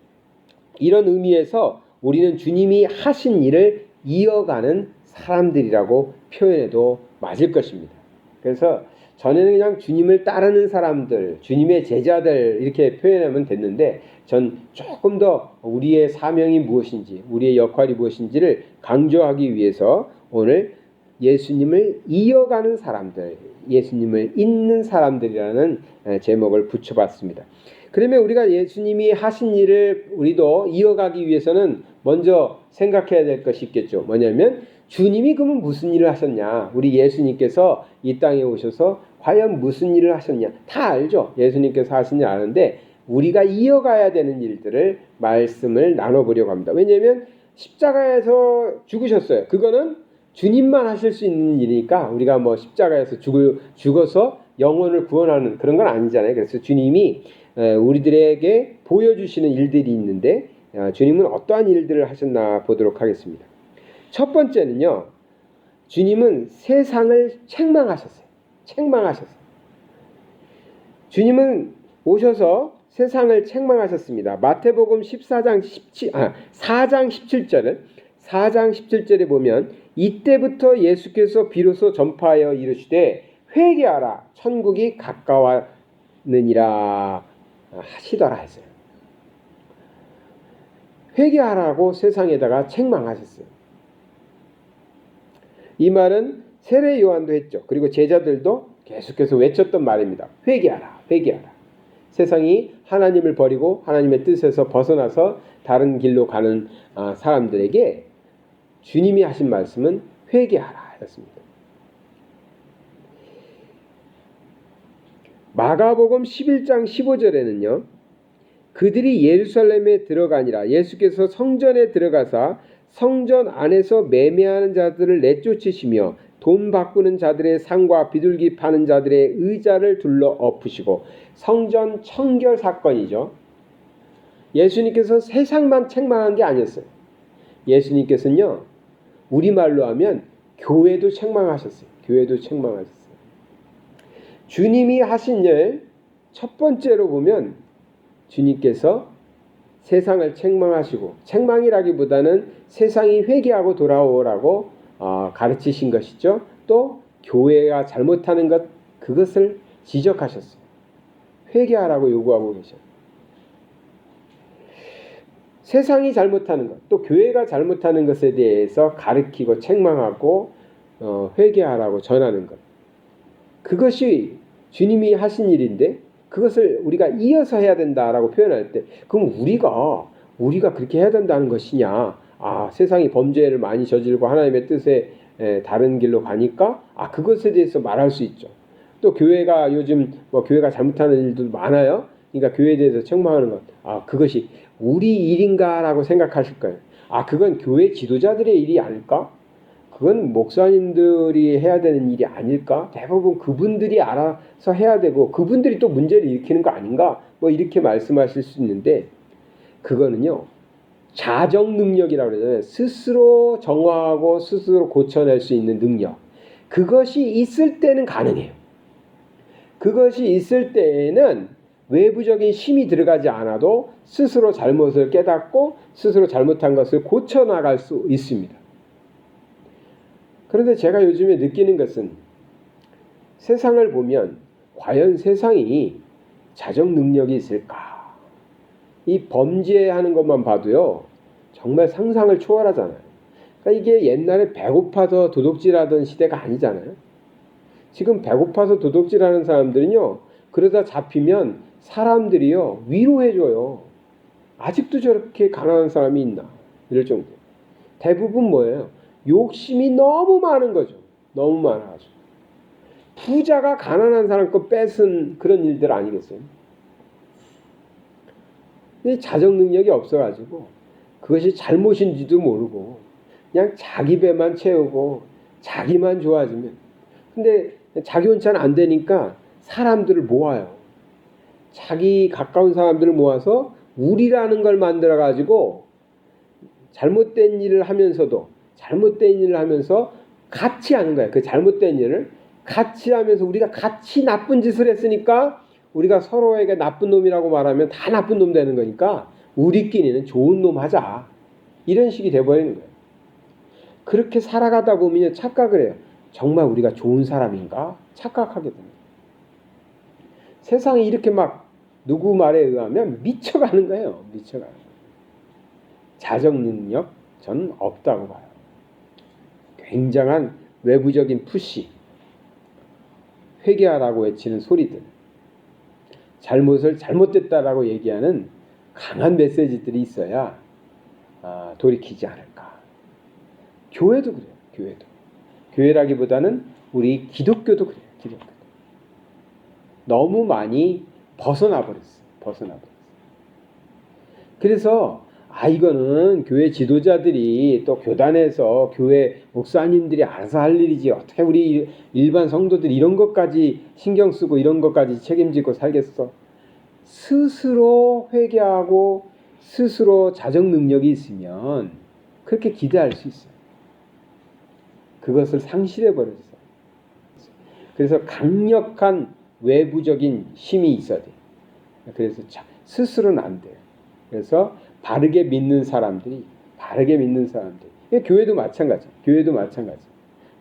이런 의미에서 우리는 주님이 하신 일을 이어가는 사람들이라고 표현해도 맞을 것입니다. 그래서 전에는 그냥 주님을 따르는 사람들, 주님의 제자들 이렇게 표현하면 됐는데 전 조금 더 우리의 사명이 무엇인지, 우리의 역할이 무엇인지를 강조하기 위해서 오늘 예수님을 이어가는 사람들, 예수님을 잇는 사람들이라는 제목을 붙여봤습니다. 그러면 우리가 예수님이 하신 일을 우리도 이어가기 위해서는 먼저 생각해야 될 것이 있겠죠. 뭐냐면 주님이 그러면 무슨 일을 하셨냐? 우리 예수님께서 이 땅에 오셔서 과연 무슨 일을 하셨냐? 다 알죠. 예수님께서 하신 일 아는데 우리가 이어가야 되는 일들을 말씀을 나눠보려고 합니다. 왜냐하면 십자가에서 죽으셨어요. 그거는 주님만 하실 수 있는 일이니까 우리가 뭐 십자가에서 죽어서 영혼을 구원하는 그런 건 아니잖아요. 그래서 주님이 우리들에게 보여주시는 일들이 있는데 주님은 어떠한 일들을 하셨나 보도록 하겠습니다. 첫 번째는요. 주님은 세상을 책망하셨어요. 책망하셨어요. 주님은 오셔서 세상을 책망하셨습니다. 마태복음 4장 17절에 보면 이때부터 예수께서 비로소 전파하여 이르시되 회개하라 천국이 가까웠느니라 하시더라 했어요. 회개하라고 세상에다가 책망하셨어요. 이 말은 세례 요한도 했죠. 그리고 제자들도 계속해서 외쳤던 말입니다. 회개하라, 회개하라. 세상이 하나님을 버리고 하나님의 뜻에서 벗어나서 다른 길로 가는 사람들에게 주님이 하신 말씀은 회개하라 였습니다. 마가복음 11장 15절에는요. 그들이 예루살렘에 들어가니라. 예수께서 성전에 들어가사 성전 안에서 매매하는 자들을 내쫓으시며 돈 바꾸는 자들의 상과 비둘기 파는 자들의 의자를 둘러 엎으시고 성전 청결 사건이죠. 예수님께서 세상만 책망한 게 아니었어요. 예수님께서는요. 우리말로 하면 교회도 책망하셨어요. 교회도 책망하셨어요. 주님이 하신 일 첫 번째로 보면 주님께서 세상을 책망하시고 책망이라기보다는 세상이 회개하고 돌아오라고 가르치신 것이죠. 또 교회가 잘못하는 것 그것을 지적하셨어요. 회개하라고 요구하고 계셔요. 세상이 잘못하는 것, 또 교회가 잘못하는 것에 대해서 가르치고 책망하고 회개하라고 전하는 것. 그것이 주님이 하신 일인데 그것을 우리가 이어서 해야 된다라고 표현할 때 그럼 우리가 그렇게 해야 된다는 것이냐? 세상이 범죄를 많이 저지르고 하나님의 뜻에 다른 길로 가니까 그것에 대해서 말할 수 있죠. 또 교회가 요즘 교회가 잘못하는 일도 많아요. 그러니까 교회에 대해서 책망하는 것. 그것이 우리 일인가라고 생각하실 거예요. 그건 교회 지도자들의 일이 아닐까? 그건 목사님들이 해야 되는 일이 아닐까? 대부분 그분들이 알아서 해야 되고 그분들이 또 문제를 일으키는 거 아닌가? 이렇게 말씀하실 수 있는데 그거는요. 자정 능력이라고 그러잖아요. 스스로 정화하고 스스로 고쳐낼 수 있는 능력. 그것이 있을 때는 가능해요. 그것이 있을 때에는 외부적인 힘이 들어가지 않아도 스스로 잘못을 깨닫고 스스로 잘못한 것을 고쳐나갈 수 있습니다. 그런데 제가 요즘에 느끼는 것은 세상을 보면 과연 세상이 자정 능력이 있을까? 이 범죄하는 것만 봐도요. 정말 상상을 초월하잖아요. 그러니까 이게 옛날에 배고파서 도둑질하던 시대가 아니잖아요. 지금 배고파서 도둑질하는 사람들은요. 그러다 잡히면 사람들이요. 위로해줘요. 아직도 저렇게 가난한 사람이 있나? 이럴 정도. 대부분 뭐예요? 욕심이 너무 많은 거죠. 너무 많아가지고. 부자가 가난한 사람 거 뺏은 그런 일들 아니겠어요? 근데 자정 능력이 없어가지고 그것이 잘못인지도 모르고 그냥 자기 배만 채우고 자기만 좋아지면 근데 자기 혼자는 안 되니까 사람들을 모아요. 자기 가까운 사람들을 모아서 우리라는 걸 만들어가지고 잘못된 일을 하면서도 잘못된 일을 하면서 같이 하는 거야. 그 잘못된 일을 같이 하면서 우리가 같이 나쁜 짓을 했으니까 우리가 서로에게 나쁜 놈이라고 말하면 다 나쁜 놈 되는 거니까 우리끼리는 좋은 놈 하자. 이런 식이 돼버리는 거예요. 그렇게 살아가다 보면 착각을 해요. 정말 우리가 좋은 사람인가? 착각하게 됩니다. 세상이 이렇게 막 누구 말에 의하면 미쳐가는 거예요. 미쳐가는 거예요. 자정 능력 저는 없다고 봐요. 굉장한 외부적인 푸시, 회개하라고 외치는 소리들, 잘못을 잘못됐다라고 얘기하는 강한 메시지들이 있어야 돌이키지 않을까. 교회도 그래요. 교회도. 교회라기보다는 우리 기독교도 그래요. 기독교. 너무 많이 벗어나 버렸어요. 그래서 이거는 교회 지도자들이 또 교단에서 교회 목사님들이 알아서 할 일이지 어떻게 우리 일반 성도들이 이런 것까지 신경 쓰고 이런 것까지 책임지고 살겠어. 스스로 회개하고 스스로 자정 능력이 있으면 그렇게 기대할 수 있어요. 그것을 상실해 버렸어요. 그래서 강력한 외부적인 힘이 있어야 돼요. 그래서 스스로는 안 돼요. 그래서 바르게 믿는 사람들이 교회도 마찬가지.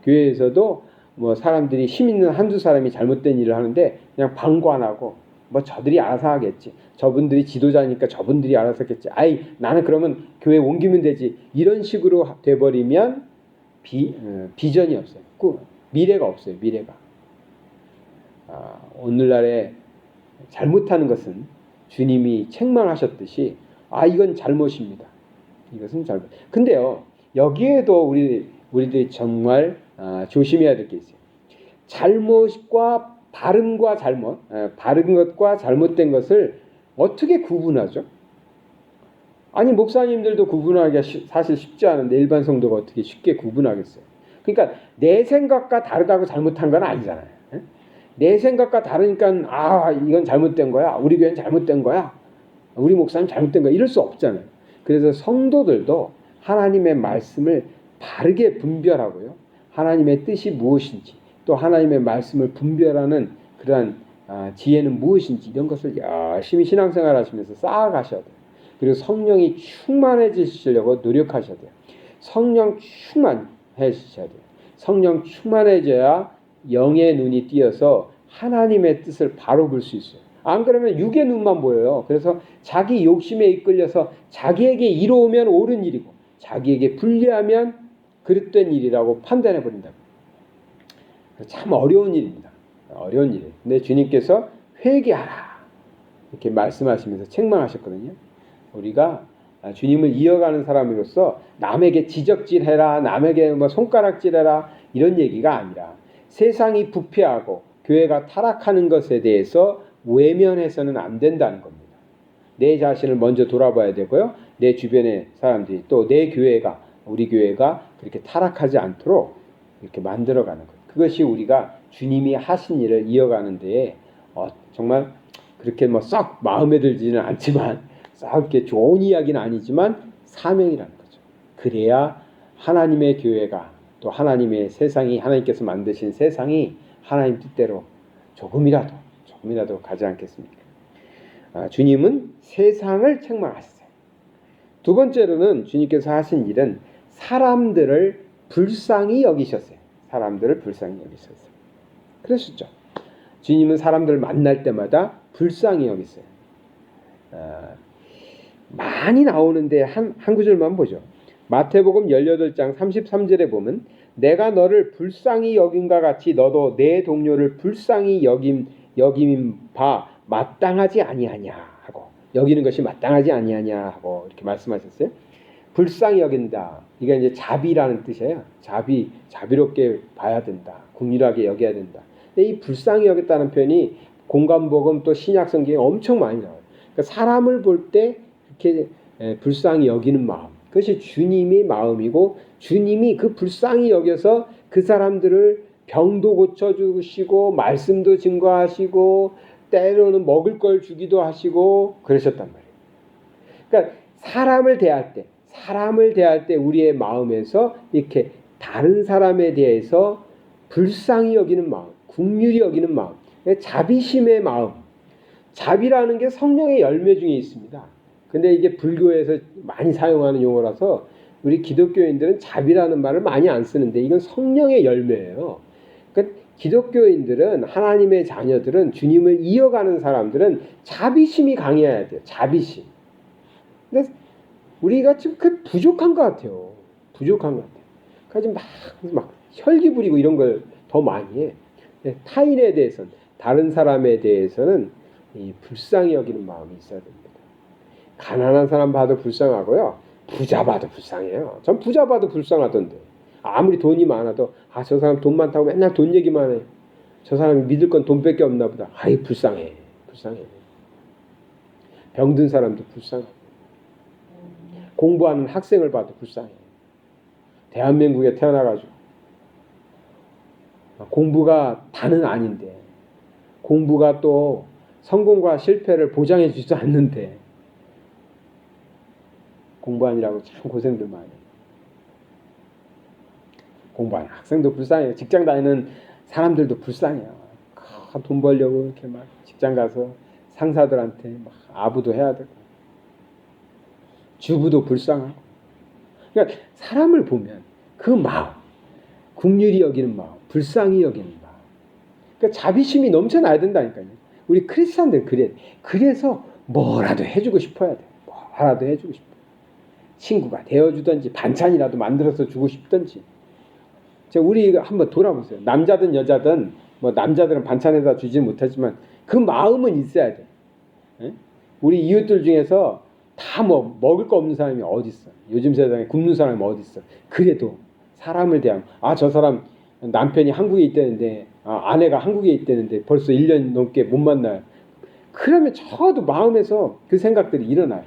교회에서도 뭐 사람들이 힘 있는 한두 사람이 잘못된 일을 하는데 그냥 방관하고 뭐 저들이 알아서 하겠지. 저분들이 지도자니까 저분들이 알아서 하겠지. 나는 그러면 교회 옮기면 되지. 이런 식으로 돼버리면 비전이 없어요. 미래가 없어요. 미래가. 오늘날에 잘못하는 것은 주님이 책망하셨듯이 이건 잘못입니다. 이것은 잘못. 근데요, 여기에도 우리들이 정말 조심해야 될 게 있어요. 잘못과 바른과 잘못, 바른 것과 잘못된 것을 어떻게 구분하죠? 목사님들도 구분하기가 사실 쉽지 않은데 일반 성도가 어떻게 쉽게 구분하겠어요? 그러니까 내 생각과 다르다고 잘못한 건 아니잖아요. 내 생각과 다르니까 이건 잘못된 거야. 우리 교회는 잘못된 거야. 우리 목사님 잘못된 거야. 이럴 수 없잖아요. 그래서 성도들도 하나님의 말씀을 바르게 분별하고요. 하나님의 뜻이 무엇인지 또 하나님의 말씀을 분별하는 그러한 지혜는 무엇인지 이런 것을 열심히 신앙생활 하시면서 쌓아가셔야 돼요. 그리고 성령이 충만해지시려고 노력하셔야 돼요. 성령 충만해지셔야 돼요. 성령 충만해져야 영의 눈이 띄어서 하나님의 뜻을 바로 볼 수 있어요. 안 그러면 육의 눈만 보여요. 그래서 자기 욕심에 이끌려서 자기에게 이로우면 옳은 일이고 자기에게 불리하면 그릇된 일이라고 판단해 버린다고. 참 어려운 일입니다. 어려운 일이에요. 근데 주님께서 회개하라 이렇게 말씀하시면서 책망하셨거든요. 우리가 주님을 이어가는 사람으로서 남에게 지적질해라, 남에게 뭐 손가락질해라 이런 얘기가 아니라 세상이 부패하고 교회가 타락하는 것에 대해서 외면해서는 안 된다는 겁니다. 내 자신을 먼저 돌아봐야 되고요. 내 주변의 사람들이 또 내 교회가 우리 교회가 그렇게 타락하지 않도록 이렇게 만들어가는 것. 그것이 우리가 주님이 하신 일을 이어가는 데에 정말 그렇게 뭐 썩 마음에 들지는 않지만 썩 이렇게 좋은 이야기는 아니지만 사명이라는 거죠. 그래야 하나님의 교회가 또 하나님의 세상이 하나님께서 만드신 세상이 하나님 뜻대로 조금이라도 가지 않겠습니까? 주님은 세상을 책망하셨어요. 두 번째로는 주님께서 하신 일은 사람들을 불쌍히 여기셨어요. 그러셨죠. 주님은 사람들을 만날 때마다 불쌍히 여기세요. 많이 나오는데 한 구절만 보죠. 마태복음 18장 33절에 보면 내가 너를 불쌍히 여김과 같이 너도 내 동료를 불쌍히 여김 바 마땅하지 아니하냐 하고 여기는 것이 마땅하지 아니하냐 하고 이렇게 말씀하셨어요. 불쌍히 여긴다. 이게 이제 자비라는 뜻이에요. 자비롭게 봐야 된다. 긍휼하게 여겨야 된다. 근데 이 불쌍히 여겼다는 표현이 공관복음 또 신약 성경에 엄청 많이 나와요. 그러니까 사람을 볼 때 이렇게 불쌍히 여기는 마음. 그것이 주님의 마음이고 주님이 그 불쌍히 여겨서 그 사람들을 병도 고쳐주시고 말씀도 증거하시고 때로는 먹을 걸 주기도 하시고 그러셨단 말이에요. 그러니까 사람을 대할 때 우리의 마음에서 이렇게 다른 사람에 대해서 불쌍히 여기는 마음, 긍휼히 여기는 마음, 자비심의 마음. 자비라는 게 성령의 열매 중에 있습니다. 근데 이게 불교에서 많이 사용하는 용어라서 우리 기독교인들은 자비라는 말을 많이 안 쓰는데 이건 성령의 열매예요. 그러니까 기독교인들은 하나님의 자녀들은 주님을 이어가는 사람들은 자비심이 강해야 돼요. 자비심. 근데 우리가 지금 그 부족한 것 같아요. 부족한 것 같아요. 그래서 막 혈기 부리고 이런 걸 더 많이 해. 타인에 대해서는 다른 사람에 대해서는 이 불쌍히 여기는 마음이 있어야 됩니다. 가난한 사람 봐도 불쌍하고요. 부자 봐도 불쌍해요. 전 부자 봐도 불쌍하던데. 아무리 돈이 많아도 저 사람 돈 많다고 맨날 돈 얘기만 해. 저 사람이 믿을 건 돈밖에 없나 보다. 아이 불쌍해. 불쌍해. 병든 사람도 불쌍해. 공부하는 학생을 봐도 불쌍해. 대한민국에 태어나가지고 공부가 다는 아닌데 공부가 또 성공과 실패를 보장해 주지도 않는데 공부하느라고 참 고생들 많이 해요. 공부하는 학생도 불쌍해요. 직장 다니는 사람들도 불쌍해요. 돈 벌려고 이렇게 막 직장 가서 상사들한테 막 아부도 해야 되고 주부도 불쌍하고. 그러니까 사람을 보면 그 마음, 긍휼히 여기는 마음, 불쌍히 여기는 마음. 그러니까 자비심이 넘쳐나야 된다니까요. 우리 크리스찬들 그래. 그래서 뭐라도 해주고 싶어야 돼. 뭐라도 해주고 싶어. 친구가 되어주든지 반찬이라도 만들어서 주고 싶든지. 우리 한번 돌아보세요. 남자든 여자든 뭐 남자들은 반찬에다 주지 못하지만 그 마음은 있어야 돼. 에? 우리 이웃들 중에서 다 뭐 먹을 거 없는 사람이 어디 있어? 요즘 세상에 굶는 사람이 어디 있어? 그래도 사람을 대하면 저 사람 남편이 한국에 있다는데 아내가 한국에 있다는데 벌써 1년 넘게 못 만나요. 그러면 적어도 마음에서 그 생각들이 일어나요.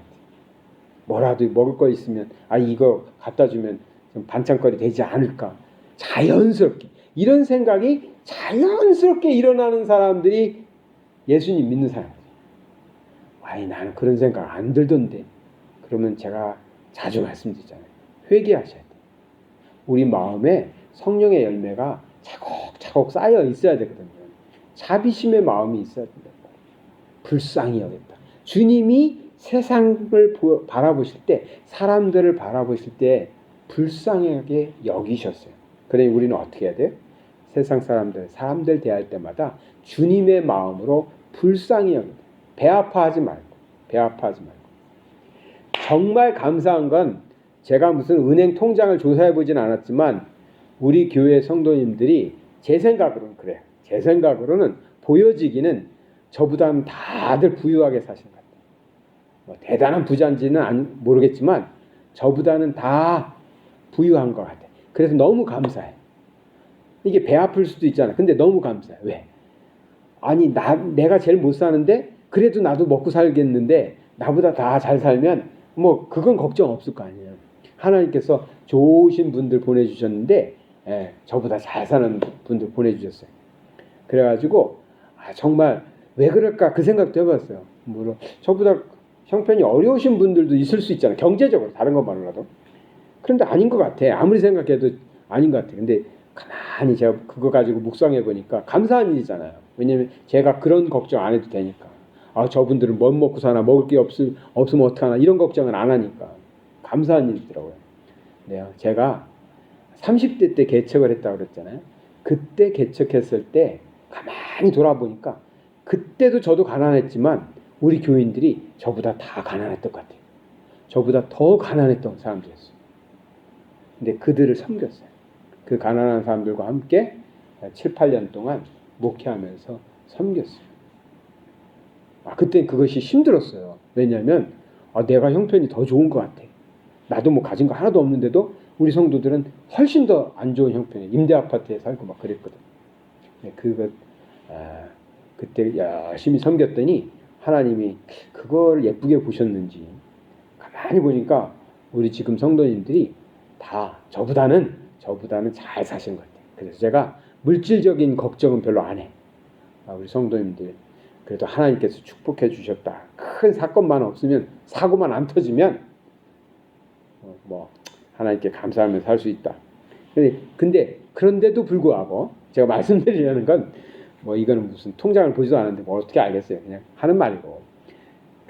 뭐라도 먹을 거 있으면 이거 갖다 주면 좀 반찬거리 되지 않을까. 자연스럽게 이런 생각이 자연스럽게 일어나는 사람들이 예수님 믿는 사람들. 나는 그런 생각 안 들던데. 그러면 제가 자주 말씀드리잖아요. 회개하셔야 돼요. 우리 마음에 성령의 열매가 차곡차곡 쌓여 있어야 되거든요. 자비심의 마음이 있어야 된다. 불쌍히 여겼다. 주님이 세상을 바라보실 때, 사람들을 바라보실 때 불쌍하게 여기셨어요. 그러니 우리는 어떻게 해야 돼요? 세상 사람들 대할 때마다 주님의 마음으로 불쌍히 여긴다. 배 아파하지 말고. 정말 감사한 건 제가 무슨 은행 통장을 조사해 보진 않았지만 우리 교회 성도님들이 제 생각으로는 그래요. 제 생각으로는 보여지기는 저보다는 다들 부유하게 사신 것 같아요. 뭐 대단한 부자인지는 모르겠지만 저보다는 다 부유한 것 같아요. 그래서 너무 감사해. 이게 배 아플 수도 있잖아. 근데 너무 감사해. 왜? 내가 제일 못 사는데 그래도 나도 먹고 살겠는데 나보다 다 잘 살면 뭐 그건 걱정 없을 거 아니에요. 하나님께서 좋으신 분들 보내주셨는데 저보다 잘 사는 분들 보내주셨어요. 그래가지고 정말 왜 그럴까 그 생각도 해봤어요. 물론 저보다 형편이 어려우신 분들도 있을 수 있잖아요. 경제적으로 다른 것만으로도. 그런데 아닌 것 같아. 아무리 생각해도 아닌 것 같아. 근데 가만히 제가 그거 가지고 묵상해 보니까 감사한 일이잖아요. 왜냐면 제가 그런 걱정 안 해도 되니까. 저분들은 뭐 먹고 사나, 먹을 게 없으면 어떡하나 이런 걱정은 안 하니까 감사한 일이더라고요. 네, 제가 30대 때 개척을 했다고 그랬잖아요. 그때 개척했을 때 가만히 돌아보니까 그때도 저도 가난했지만 우리 교인들이 저보다 다 가난했던 것 같아요. 저보다 더 가난했던 사람들이었어요. 근데 그들을 섬겼어요. 그 가난한 사람들과 함께 7, 8년 동안 목회하면서 섬겼어요. 그때 그것이 힘들었어요. 왜냐하면 내가 형편이 더 좋은 것 같아. 나도 뭐 가진 거 하나도 없는데도 우리 성도들은 훨씬 더 안 좋은 형편에 임대 아파트에 살고 막 그랬거든. 그때 열심히 섬겼더니 하나님이 그걸 예쁘게 보셨는지 가만히 보니까 우리 지금 성도님들이 다 저보다는 잘 사신 것 같아요. 그래서 제가 물질적인 걱정은 별로 안 해. 우리 성도님들 그래도 하나님께서 축복해 주셨다. 큰 사건만 없으면 사고만 안 터지면 뭐 하나님께 감사하며 살 수 있다. 근데 그런데도 불구하고 제가 말씀드리려는 건 뭐 이거는 무슨 통장을 보지도 않았는데 뭐 어떻게 알겠어요. 그냥 하는 말이고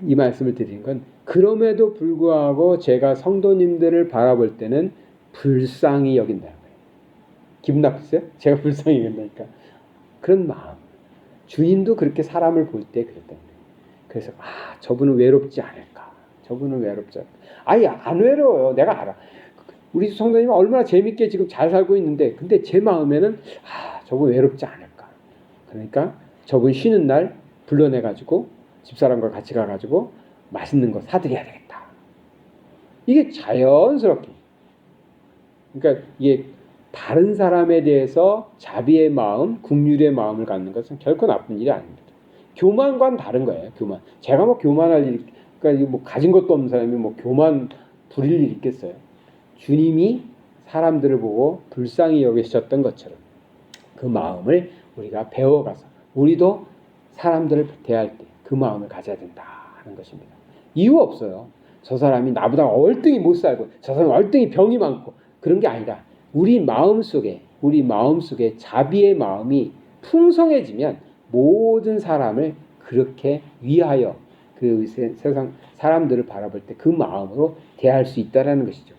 이 말씀을 드리는 건 그럼에도 불구하고 제가 성도님들을 바라볼 때는 불쌍히 여긴다는 거예요. 기분 나쁘세요? 제가 불쌍히 여긴다니까. 그런 마음. 주님도 그렇게 사람을 볼 때 그랬단 말이에요. 그래서 저분은 외롭지 않을까. 저분은 외롭지 않을까. 아니 안 외로워요. 내가 알아. 우리 성도님은 얼마나 재밌게 지금 잘 살고 있는데 근데 제 마음에는 저분 외롭지 않을까. 그러니까 저분 쉬는 날 불러내가지고 집사람과 같이 가가지고 맛있는 거 사드려야 되겠다. 이게 자연스럽게. 그러니까 이게 다른 사람에 대해서 자비의 마음, 긍휼의 마음을 갖는 것은 결코 나쁜 일이 아닙니다. 교만과는 다른 거예요. 교만. 제가 뭐 교만할 일, 그러니까 뭐 가진 것도 없는 사람이 뭐 교만 부릴 일 있겠어요. 주님이 사람들을 보고 불쌍히 여기셨던 것처럼 그 마음을 우리가 배워가서 우리도 사람들을 대할 때 그 마음을 가져야 된다 하는 것입니다. 이유 없어요. 저 사람이 나보다 얼등히 못 살고 저 사람이 얼등히 병이 많고 그런 게 아니라 우리 마음속에 자비의 마음이 풍성해지면 모든 사람을 그렇게 위하여 그 세상 사람들을 바라볼 때 그 마음으로 대할 수 있다라는 것이죠.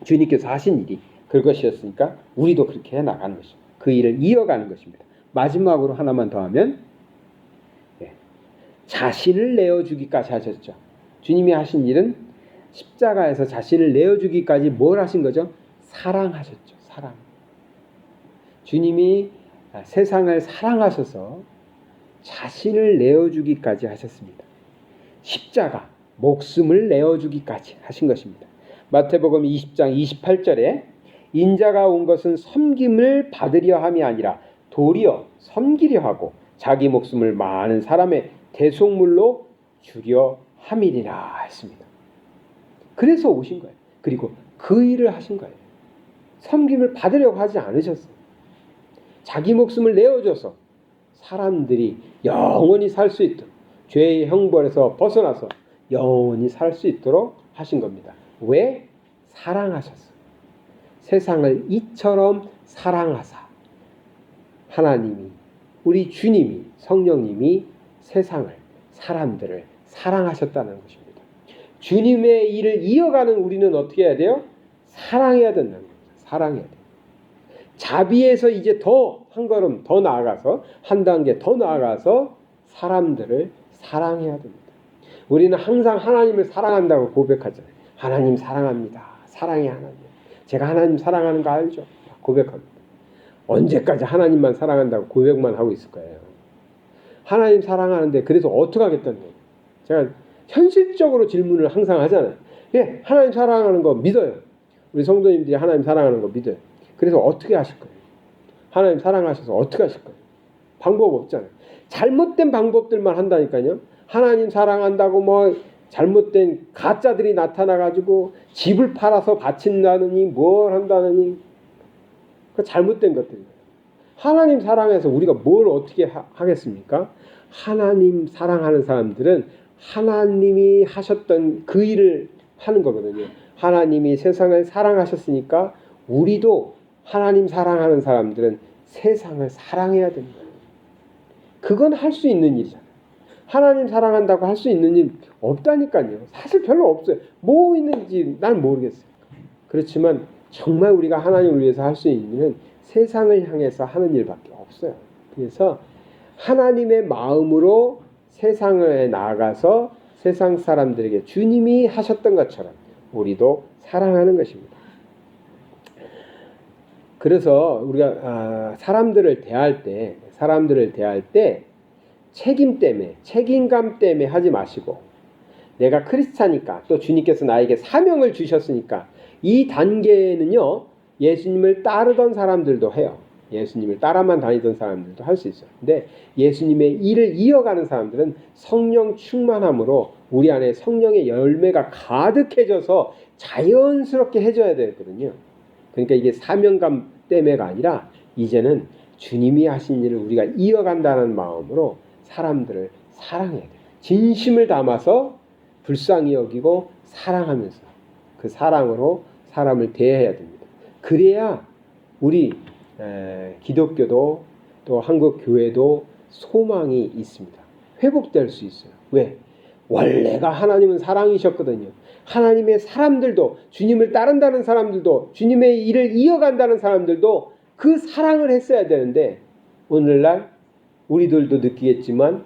주님께서 하신 일이 그것이었으니까 우리도 그렇게 해 나가는 것이죠. 그 일을 이어가는 것입니다. 마지막으로 하나만 더 하면 자신을 내어주기까지 하셨죠. 주님이 하신 일은 십자가에서 자신을 내어주기까지 뭘 하신 거죠? 사랑하셨죠. 사랑. 주님이 세상을 사랑하셔서 자신을 내어주기까지 하셨습니다. 십자가, 목숨을 내어주기까지 하신 것입니다. 마태복음 20장 28절에 인자가 온 것은 섬김을 받으려 함이 아니라 도리어 섬기려 하고 자기 목숨을 많은 사람의 대속물로 주려 함이니라 했습니다. 그래서 오신 거예요. 그리고 그 일을 하신 거예요. 섬김을 받으려고 하지 않으셨어요. 자기 목숨을 내어줘서 사람들이 영원히 살 수 있도록 죄의 형벌에서 벗어나서 영원히 살 수 있도록 하신 겁니다. 왜? 사랑하셨어요. 세상을 이처럼 사랑하사 하나님이 우리 주님이 성령님이 세상을 사람들을 사랑하셨다는 것입니다. 주님의 일을 이어가는 우리는 어떻게 해야 돼요? 사랑해야 된다는 겁니다. 사랑해야 돼요. 자비에서 이제 더 한 걸음 더 나아가서 한 단계 더 나아가서 사람들을 사랑해야 됩니다. 우리는 항상 하나님을 사랑한다고 고백하잖아요. 하나님 사랑합니다. 사랑의 하나님. 제가 하나님 사랑하는 거 알죠? 고백합니다. 언제까지 하나님만 사랑한다고 고백만 하고 있을 거예요. 하나님 사랑하는데 그래서 어떻게 하겠다는 거예요. 제가 현실적으로 질문을 항상 하잖아요. 예, 하나님 사랑하는 거 믿어요. 우리 성도님들이 하나님 사랑하는 거 믿어요. 그래서 어떻게 하실 거예요? 하나님 사랑하셔서 어떻게 하실 거예요? 방법 없잖아요. 잘못된 방법들만 한다니까요. 하나님 사랑한다고 뭐 잘못된 가짜들이 나타나가지고 집을 팔아서 바친다느니 뭘 한다느니 그 잘못된 것들이에요. 하나님 사랑해서 우리가 뭘 어떻게 하겠습니까? 하나님 사랑하는 사람들은 하나님이 하셨던 그 일을 하는 거거든요. 하나님이 세상을 사랑하셨으니까 우리도 하나님 사랑하는 사람들은 세상을 사랑해야 됩니다. 그건 할 수 있는 일이잖아요. 하나님 사랑한다고 할 수 있는 일 없다니까요. 사실 별로 없어요. 뭐 있는지 난 모르겠어요. 그렇지만 정말 우리가 하나님을 위해서 할 수 있는 일은 세상을 향해서 하는 일밖에 없어요. 그래서 하나님의 마음으로 세상에 나아가서 세상 사람들에게 주님이 하셨던 것처럼 우리도 사랑하는 것입니다. 그래서 우리가 사람들을 대할 때 책임감 때문에 하지 마시고 내가 크리스찬이니까 또 주님께서 나에게 사명을 주셨으니까 이 단계에는요 예수님을 따르던 사람들도 해요. 예수님을 따라만 다니던 사람들도 할 수 있어요. 근데 예수님의 일을 이어가는 사람들은 성령 충만함으로 우리 안에 성령의 열매가 가득해져서 자연스럽게 해줘야 되거든요. 그러니까 이게 사명감 때문에가 아니라 이제는 주님이 하신 일을 우리가 이어간다는 마음으로 사람들을 사랑해야 돼요. 진심을 담아서 불쌍히 여기고 사랑하면서 그 사랑으로 사람을 대해야 됩니다. 그래야 우리 기독교도 또 한국 교회도 소망이 있습니다. 회복될 수 있어요. 왜? 원래가 하나님은 사랑이셨거든요. 하나님의 사람들도 주님을 따른다는 사람들도 주님의 일을 이어간다는 사람들도 그 사랑을 했어야 되는데 오늘날 우리들도 느끼겠지만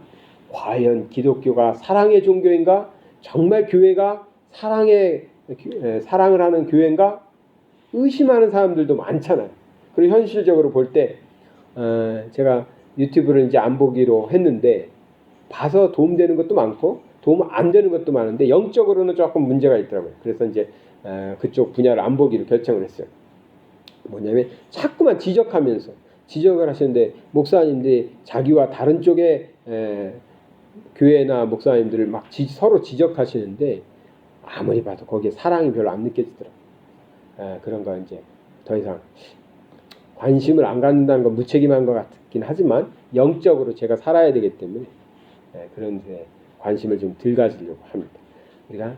과연 기독교가 사랑의 종교인가? 정말 교회가 사랑을 하는 교회인가? 의심하는 사람들도 많잖아요. 그리고 현실적으로 볼 때 제가 유튜브를 이제 안 보기로 했는데 봐서 도움되는 것도 많고 도움 안 되는 것도 많은데 영적으로는 조금 문제가 있더라고요. 그래서 이제 그쪽 분야를 안 보기로 결정을 했어요. 뭐냐면 자꾸만 지적을 하시는데 목사님들이 자기와 다른 쪽의 교회나 목사님들을 막 서로 지적하시는데 아무리 봐도 거기에 사랑이 별로 안 느껴지더라고요. 그런 거 이제 더 이상 관심을 안 갖는다는 건 무책임한 것 같긴 하지만 영적으로 제가 살아야 되기 때문에 그런 데 관심을 좀 덜 가지려고 합니다. 우리가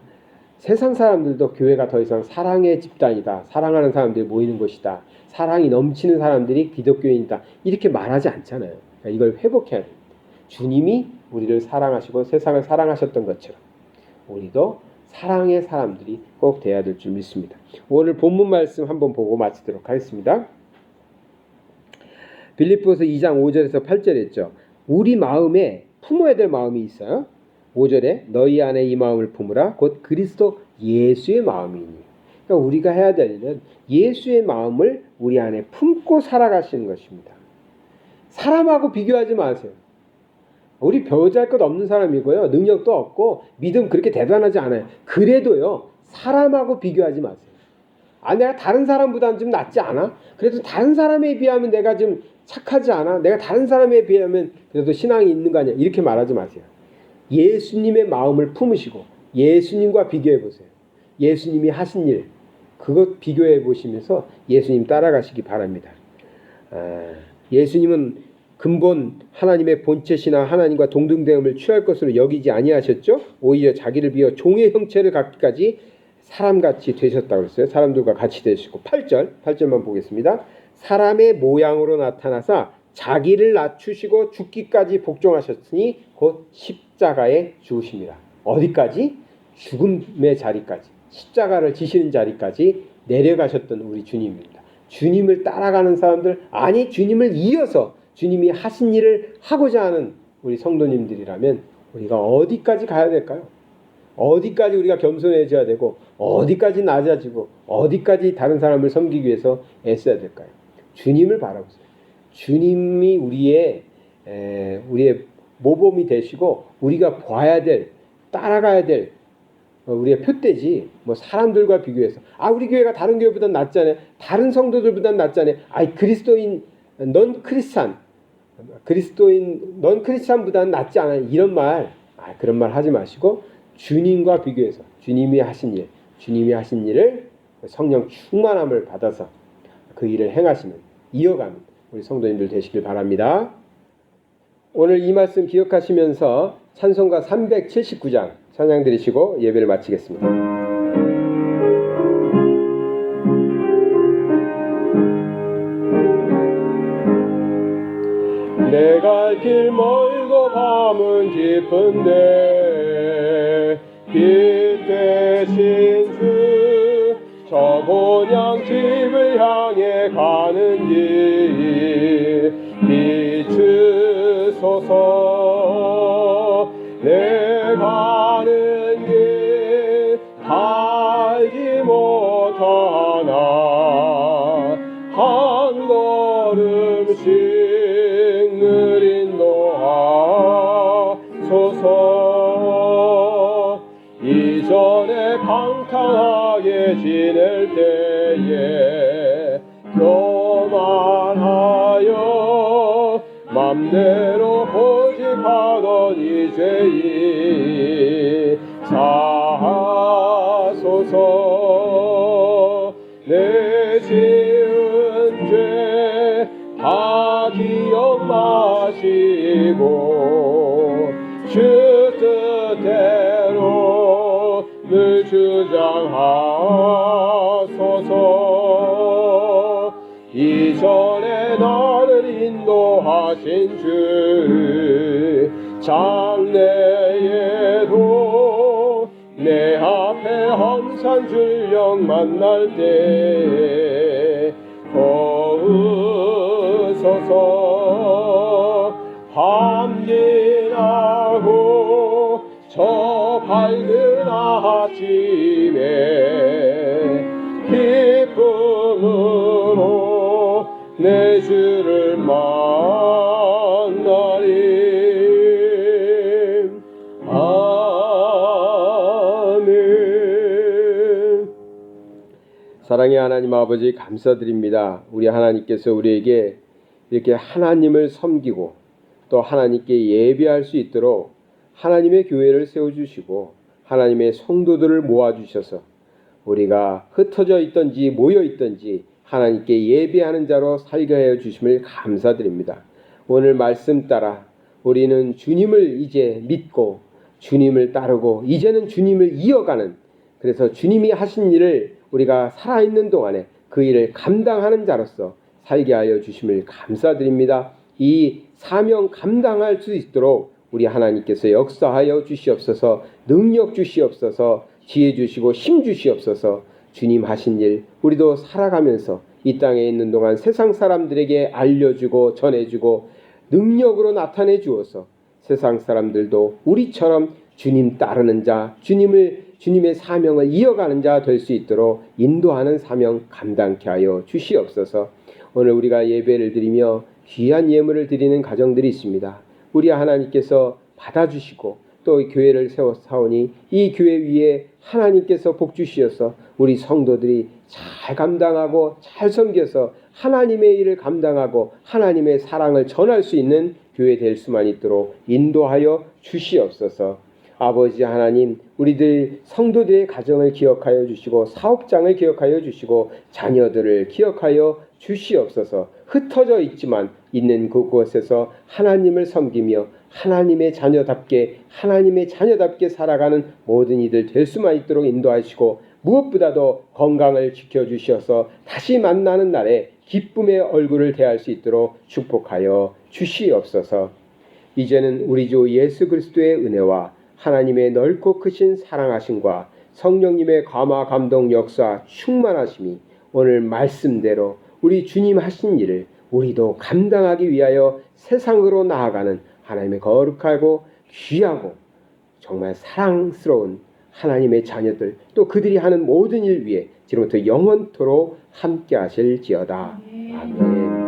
세상 사람들도 교회가 더 이상 사랑의 집단이다. 사랑하는 사람들이 모이는 곳이다. 사랑이 넘치는 사람들이 기독교인이다. 이렇게 말하지 않잖아요. 그러니까 이걸 회복해야 됩니다. 주님이 우리를 사랑하시고 세상을 사랑하셨던 것처럼 우리도 사랑의 사람들이 꼭 돼야 될 줄 믿습니다. 오늘 본문 말씀 한번 보고 마치도록 하겠습니다. 빌립보서 2장 5절에서 8절에 있죠. 우리 마음에 품어야 될 마음이 있어요. 5절에 너희 안에 이 마음을 품으라 곧 그리스도 예수의 마음이니. 그러니까 우리가 해야 될 일은 예수의 마음을 우리 안에 품고 살아가시는 것입니다. 사람하고 비교하지 마세요. 우리 배우잘 것 없는 사람이고요. 능력도 없고 믿음 그렇게 대단하지 않아요. 그래도요. 사람하고 비교하지 마세요. 내가 다른 사람보다는 좀 낫지 않아? 그래도 다른 사람에 비하면 내가 좀 착하지 않아? 내가 다른 사람에 비하면 그래도 신앙이 있는 거 아니야? 이렇게 말하지 마세요. 예수님의 마음을 품으시고 예수님과 비교해 보세요. 예수님이 하신 일 그것 비교해 보시면서 예수님 따라가시기 바랍니다. 예수님은 근본 하나님의 본체시나 하나님과 동등됨을 취할 것으로 여기지 아니하셨죠. 오히려 자기를 비워 종의 형체를 갖기까지 사람같이 되셨다고 그랬어요. 사람들과 같이 되시고 8절만 보겠습니다. 사람의 모양으로 나타나사 자기를 낮추시고 죽기까지 복종하셨으니 곧 십자가에 죽으십니다. 어디까지? 죽음의 자리까지, 십자가를 지시는 자리까지 내려가셨던 우리 주님입니다. 주님을 따라가는 사람들, 아니 주님을 이어서 주님이 하신 일을 하고자 하는 우리 성도님들이라면 우리가 어디까지 가야 될까요? 어디까지 우리가 겸손해져야 되고 어디까지 낮아지고 어디까지 다른 사람을 섬기기 위해서 애써야 될까요? 주님을 바라보세요. 주님이 우리의 모범이 되시고 우리가 봐야 될, 따라가야 될 우리의 표대지 뭐 사람들과 비교해서 우리 교회가 다른 교회보다 낫잖아요. 다른 성도들보다 낫잖아요. 그리스도인 넌 크리스찬보다는 낫지 않아요. 이런 말 그런 말 하지 마시고 주님과 비교해서 주님이 하신 일을 성령 충만함을 받아서 그 일을 행하시는 이어가는 우리 성도님들 되시길 바랍니다. 오늘 이 말씀 기억하시면서 찬송가 379장 찬양 드리시고 예배를 마치겠습니다. 내 갈 길 멀고 밤은 깊은데 빛 대신 주 저 본향 집을 향해 가는 길 비추소서. 내 가는 길 알지 못하나 한 걸음씩 늘 인도하소서. 이전에 방탕하게 지낼 때에 교만하여 맘대로 고집하던 이제이 사하소서. 내 지은 죄 다 기억 마시고 주 뜻대로 늘 주장하소서. 이전에 나를 인도하신 주 장래에도 내 앞에 험산 줄령 만날 때 더욱 내 주를 만나리. 아멘. 사랑의 하나님 아버지, 감사드립니다. 우리 하나님께서 우리에게 이렇게 하나님을 섬기고 또 하나님께 예배할 수 있도록 하나님의 교회를 세워주시고 하나님의 성도들을 모아주셔서 우리가 흩어져 있든지 모여 있든지 하나님께 예배하는 자로 살게 하여 주심을 감사드립니다. 오늘 말씀 따라 우리는 주님을 이제 믿고 주님을 따르고 이제는 주님을 이어가는, 그래서 주님이 하신 일을 우리가 살아있는 동안에 그 일을 감당하는 자로서 살게 하여 주심을 감사드립니다. 이 사명 감당할 수 있도록 우리 하나님께서 역사하여 주시옵소서. 능력 주시옵소서. 지혜 주시고 힘 주시옵소서. 주님 하신 일 우리도 살아가면서 이 땅에 있는 동안 세상 사람들에게 알려주고 전해주고 능력으로 나타내 주어서 세상 사람들도 우리처럼 주님 따르는 자, 주님의 사명을 이어가는 자 될 수 있도록 인도하는 사명 감당케 하여 주시옵소서. 오늘 우리가 예배를 드리며 귀한 예물을 드리는 가정들이 있습니다. 우리 하나님께서 받아주시고 또 교회를 세워사오니 이 교회 위에 하나님께서 복 주시어서 우리 성도들이 잘 감당하고 잘 섬겨서 하나님의 일을 감당하고 하나님의 사랑을 전할 수 있는 교회 될 수만 있도록 인도하여 주시옵소서. 아버지 하나님, 우리들 성도들의 가정을 기억하여 주시고 사업장을 기억하여 주시고 자녀들을 기억하여 주시옵소서. 흩어져 있지만 있는 그곳에서 하나님을 섬기며 하나님의 자녀답게 살아가는 모든 이들 될 수만 있도록 인도하시고 무엇보다도 건강을 지켜주셔서 다시 만나는 날에 기쁨의 얼굴을 대할 수 있도록 축복하여 주시옵소서. 이제는 우리 주 예수 그리스도의 은혜와 하나님의 넓고 크신 사랑하심과 성령님의 감화 감동 역사 충만하심이 오늘 말씀대로 우리 주님 하신 일을 우리도 감당하기 위하여 세상으로 나아가는 하나님의 거룩하고 귀하고 정말 사랑스러운 하나님의 자녀들, 또 그들이 하는 모든 일 위에 지금부터 영원토록 함께 하실지어다. 아멘.